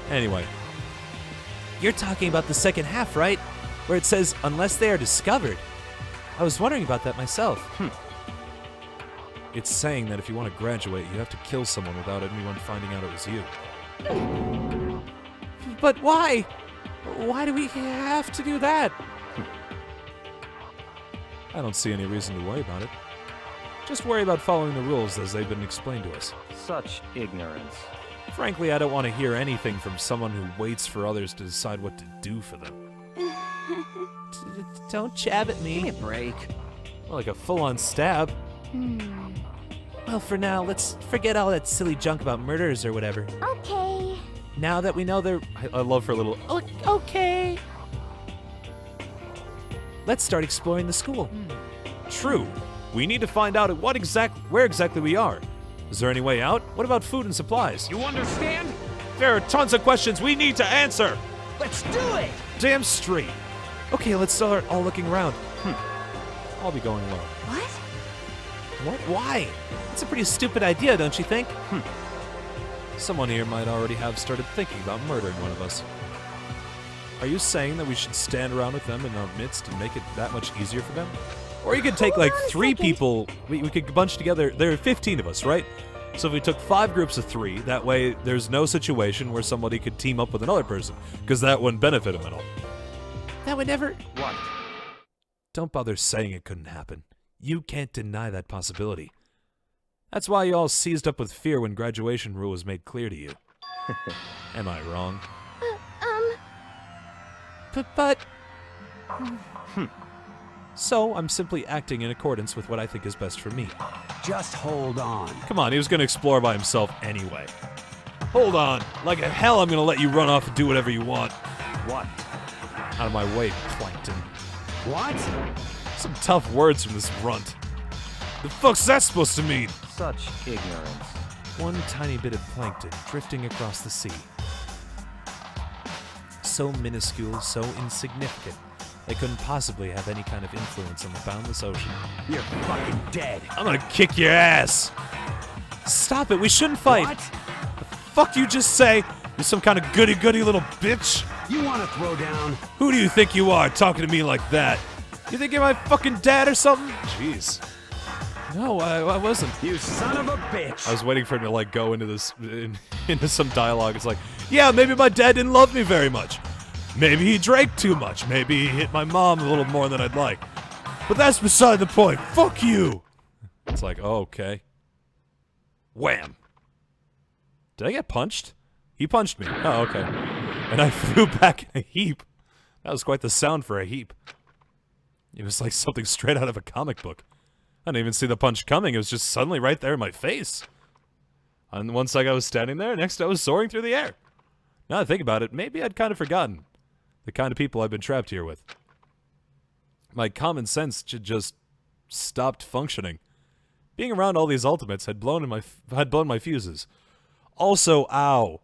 Anyway. You're talking about the second half, right? Where it says, unless they are discovered. I was wondering about that myself. It's saying that if you want to graduate, you have to kill someone without anyone finding out it was you. But why? Why do we have to do that? I don't see any reason to worry about it. Just worry about following the rules as they've been explained to us. Such ignorance. Frankly, I don't want to hear anything from someone who waits for others to decide what to do for them. Don't jab at me. Give me a break. Well, like a full-on stab. Well, for now, let's forget all that silly junk about murders or whatever. Okay. Now that we know they're... I love her little... Okay. Let's start exploring the school. True. We need to find out where exactly we are. Is there any way out? What about food and supplies? You understand? There are tons of questions we need to answer! Let's do it! Damn straight. Okay, let's start all looking around. I'll be going alone. What? Why? It's a pretty stupid idea, don't you think? Someone here might already have started thinking about murdering one of us. Are you saying that we should stand around with them in our midst and make it that much easier for them? Or you could take like 3 people, we could bunch together, there are 15 of us, right? So if we took 5 groups of 3, that way there's no situation where somebody could team up with another person, because that wouldn't benefit them at all. That would never... What? Don't bother saying it couldn't happen. You can't deny that possibility. That's why you all seized up with fear when graduation rule was made clear to you. Am I wrong? But... So, I'm simply acting in accordance with what I think is best for me. Just hold on. Come on, he was gonna explore by himself anyway. Hold on. Like hell, I'm gonna let you run off and do whatever you want. What? Out of my way, Plankton. What? Some tough words from this runt. The fuck's that supposed to mean? Such ignorance. One tiny bit of plankton drifting across the sea. So minuscule, so insignificant, they couldn't possibly have any kind of influence on the boundless ocean. You're fucking dead. I'm gonna kick your ass! Stop it, we shouldn't fight! What? The fuck you just say? You're some kind of goody-goody little bitch? You want to throw down? Who do you think you are, talking to me like that? You think you're my fucking dad or something? Jeez. No, I wasn't. You son of a bitch! I was waiting for him to like go into this, into some dialogue. It's like, yeah, maybe my dad didn't love me very much. Maybe he drank too much. Maybe he hit my mom a little more than I'd like. But that's beside the point. Fuck you! It's like, oh, okay. Wham! Did I get punched? He punched me. Oh, okay. And I flew back in a heap. That was quite the sound for a heap. It was like something straight out of a comic book. I didn't even see the punch coming. It was just suddenly right there in my face. On one side I was standing there, next I was soaring through the air. Now that I think about it, maybe I'd kind of forgotten the kind of people I've been trapped here with. My common sense just stopped functioning. Being around all these ultimates had blown my fuses. Also, ow.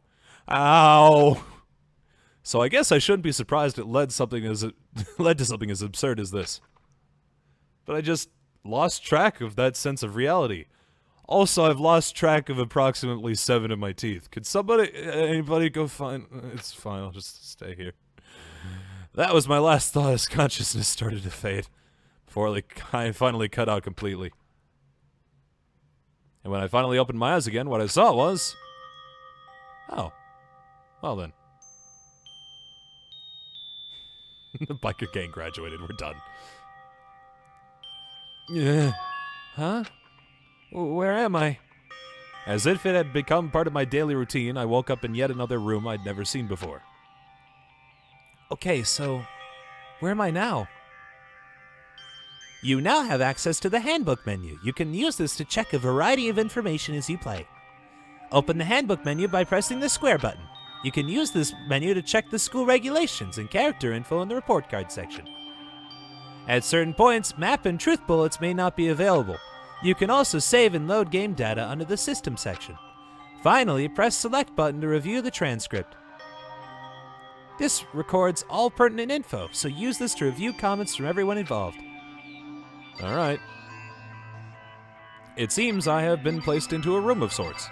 Ow. So I guess I shouldn't be surprised it led to something as absurd as this. But I just lost track of that sense of reality. Also, I've lost track of approximately 7 of my teeth. Could anybody go find... It's fine, I'll just stay here. That was my last thought as consciousness started to fade, before I finally cut out completely. And when I finally opened my eyes again, what I saw was... Oh. Well then. The biker gang graduated, we're done. Yeah. Huh? Where am I? As if it had become part of my daily routine, I woke up in yet another room I'd never seen before. Okay, so where am I now? You now have access to the handbook menu. You can use this to check a variety of information as you play. Open the handbook menu by pressing the square button. You can use this menu to check the school regulations and character info in the report card section. At certain points, map and truth bullets may not be available. You can also save and load game data under the system section. Finally, press select button to review the transcript. This records all pertinent info, so use this to review comments from everyone involved. Alright. It seems I have been placed into a room of sorts.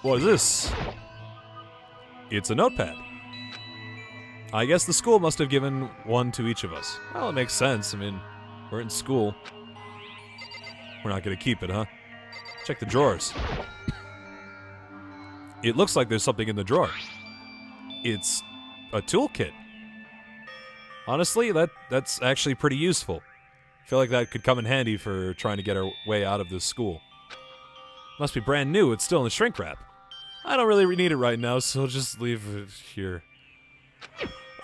What is this? It's a notepad. I guess the school must have given one to each of us. Well, it makes sense. I mean, we're in school. We're not gonna keep it, huh? Check the drawers. It looks like there's something in the drawer. It's a toolkit. Honestly, that's actually pretty useful. I feel like that could come in handy for trying to get our way out of this school. Must be brand new. It's still in the shrink wrap. I don't really need it right now, so I'll just leave it here.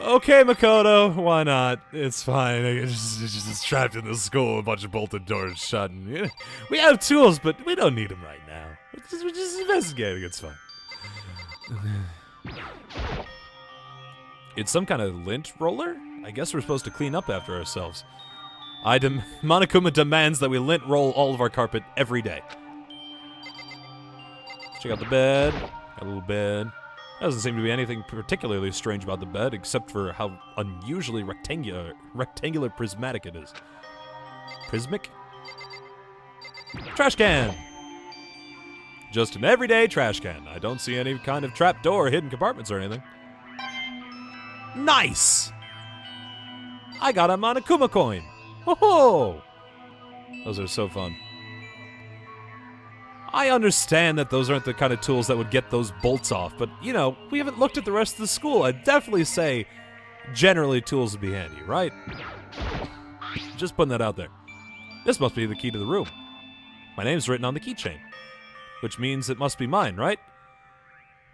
Okay, Makoto, why not? It's fine. It's just trapped in this school, a bunch of bolted doors shut. And, yeah, we have tools, but we don't need them right now. We're just investigating. It's fine. It's some kind of lint roller? I guess we're supposed to clean up after ourselves. Monokuma demands that we lint roll all of our carpet every day. Check out the bed. Got a little bed. Doesn't seem to be anything particularly strange about the bed, except for how unusually rectangular prismatic it is. Prismic? Trash can! Just an everyday trash can. I don't see any kind of trap door or hidden compartments or anything. Nice! I got a Monokuma coin! Ho-ho! Those are so fun. I understand that those aren't the kind of tools that would get those bolts off, but, you know, we haven't looked at the rest of the school. I'd definitely say generally tools would be handy, right? Just putting that out there. This must be the key to the room. My name's written on the keychain, which means it must be mine, right?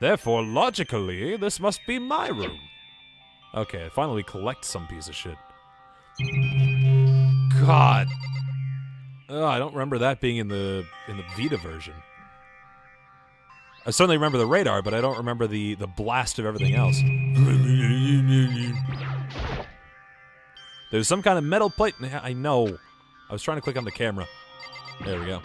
Therefore, logically, this must be my room. Okay, I finally collect some piece of shit. God. Oh, I don't remember that being in the Vita version. I certainly remember the radar, but I don't remember the blast of everything else. There's some kind of metal plate. I know. I was trying to click on the camera. There we go.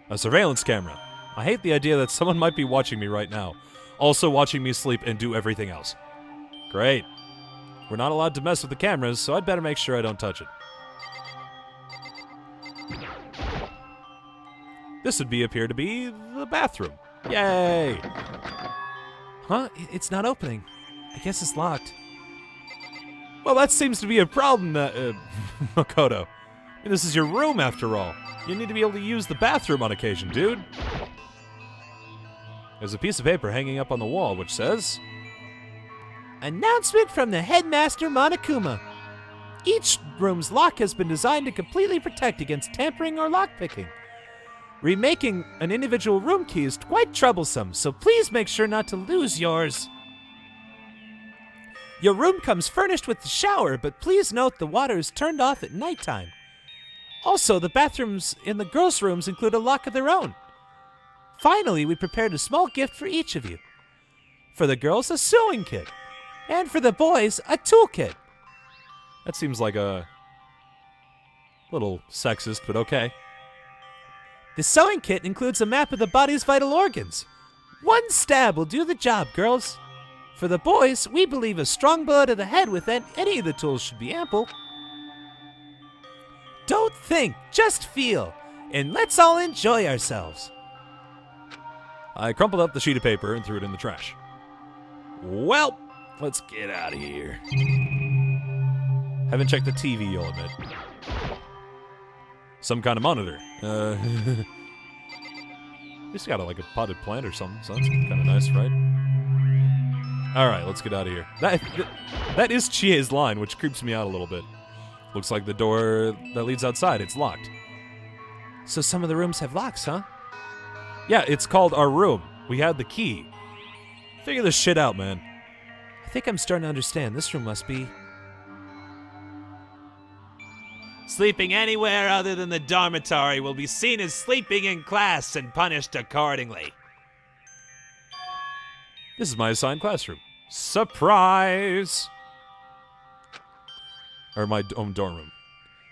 A surveillance camera. I hate the idea that someone might be watching me right now. Also watching me sleep and do everything else. Great. We're not allowed to mess with the cameras, so I'd better make sure I don't touch it. This would appear to be the bathroom. Yay! Huh? It's not opening. I guess it's locked. Well, that seems to be a problem, Makoto. I mean, this is your room, after all. You need to be able to use the bathroom on occasion, dude. There's a piece of paper hanging up on the wall which says... Announcement from the headmaster Monokuma. Each room's lock has been designed to completely protect against tampering or lockpicking. Remaking an individual room key is quite troublesome, so please make sure not to lose yours. Your room comes furnished with the shower, but please note the water is turned off at nighttime. Also, the bathrooms in the girls' rooms include a lock of their own. Finally, we prepared a small gift for each of you. For the girls, a sewing kit. And for the boys, a toolkit. That seems like a little sexist, but okay. The sewing kit includes a map of the body's vital organs. One stab will do the job, girls. For the boys, we believe a strong blow to the head with any of the tools should be ample. Don't think, just feel, and let's all enjoy ourselves. I crumpled up the sheet of paper and threw it in the trash. Well, let's get out of here. Haven't checked the TV, you'll admit. Some kind of monitor. Just got like a potted plant or something, so that's kind of nice, right? Alright, let's get out of here. That is Chie's line, which creeps me out a little bit. Looks like the door that leads outside. It's locked. So some of the rooms have locks, huh? Yeah, it's called our room. We had the key. Figure this shit out, man. I think I'm starting to understand. This room must be... Sleeping anywhere other than the dormitory will be seen as sleeping in class and punished accordingly. This is my assigned classroom. Surprise! Or my own dorm room.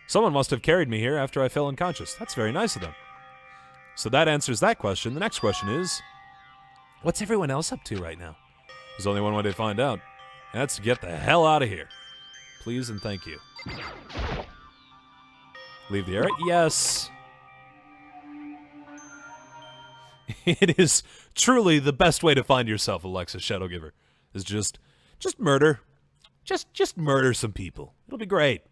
Someone must have carried me here after I fell unconscious. That's very nice of them. So that answers that question. The next question is... What's everyone else up to right now? There's only one way to find out. And that's to get the hell out of here. Please and thank you. Leave the area? Yes. It is truly the best way to find yourself, Alexis Shadowgiver. Is just murder. Just murder some people. It'll be great.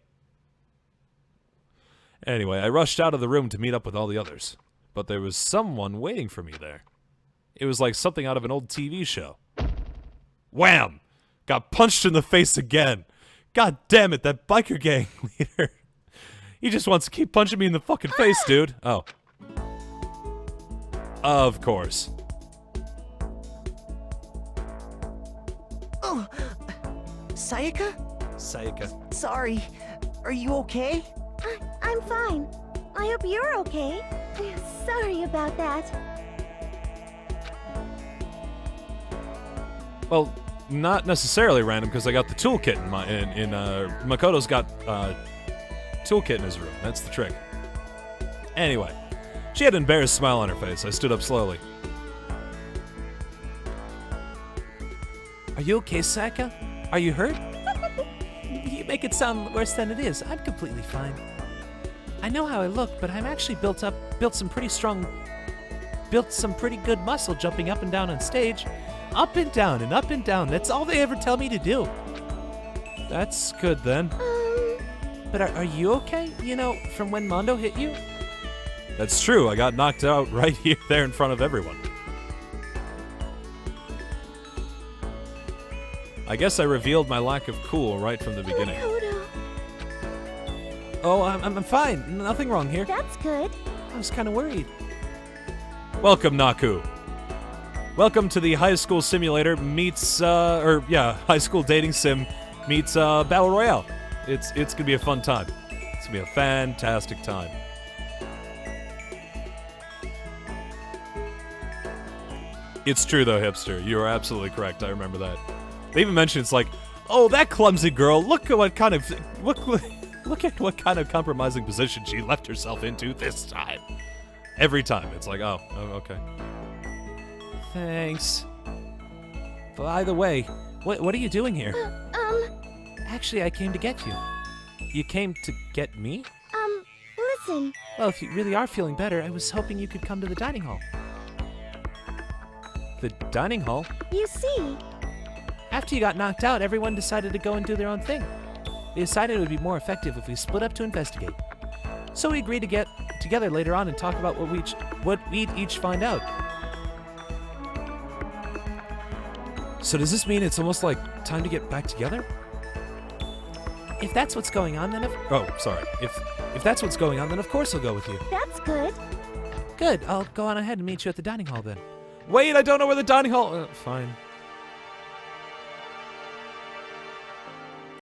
Anyway, I rushed out of the room to meet up with all the others. But there was someone waiting for me there. It was like something out of an old TV show. Wham! Got punched in the face again. God damn it, that biker gang leader. He just wants to keep punching me in the fucking face, dude. Oh. Of course. Oh, Sayaka? Sayaka. Sorry. Are you okay? I'm fine. I hope you're okay. Sorry about that. Well, not necessarily random because I got the toolkit in Makoto's got toolkit in his room. That's the trick. Anyway, she had an embarrassed smile on her face. I stood up slowly. Are you okay, Sayaka? Are you hurt? You make it sound worse than it is. I'm completely fine. I know how I look, but I'm actually built some pretty good muscle jumping up and down on stage. Up and down and up and down. That's all they ever tell me to do. That's good then. But are you okay? You know, from when Mondo hit you? That's true. I got knocked out right here, there in front of everyone. I guess I revealed my lack of cool right from the beginning. Oh, I'm fine. Nothing wrong here. That's good. I was kind of worried. Welcome, Naku. Welcome to the high school simulator meets, high school dating sim meets battle royale. It's gonna be a fun time. It's gonna be a fantastic time. It's true though, hipster. You are absolutely correct. I remember that. They even mentioned it's like, oh, that clumsy girl. Look at what kind of compromising position she left herself into this time. Every time, it's like, oh, okay. Thanks. By the way, what are you doing here? Actually, I came to get you. You came to get me? Listen. Well, if you really are feeling better, I was hoping you could come to the dining hall. The dining hall? You see. After you got knocked out, everyone decided to go and do their own thing. They decided it would be more effective if we split up to investigate. So we agreed to get together later on and talk about what we'd each find out. So does this mean it's almost like time to get back together? If that's what's going on, then if that's what's going on, then of course I'll go with you. That's good. Good. I'll go on ahead and meet you at the dining hall then. Wait, I don't know where the dining hall. Fine.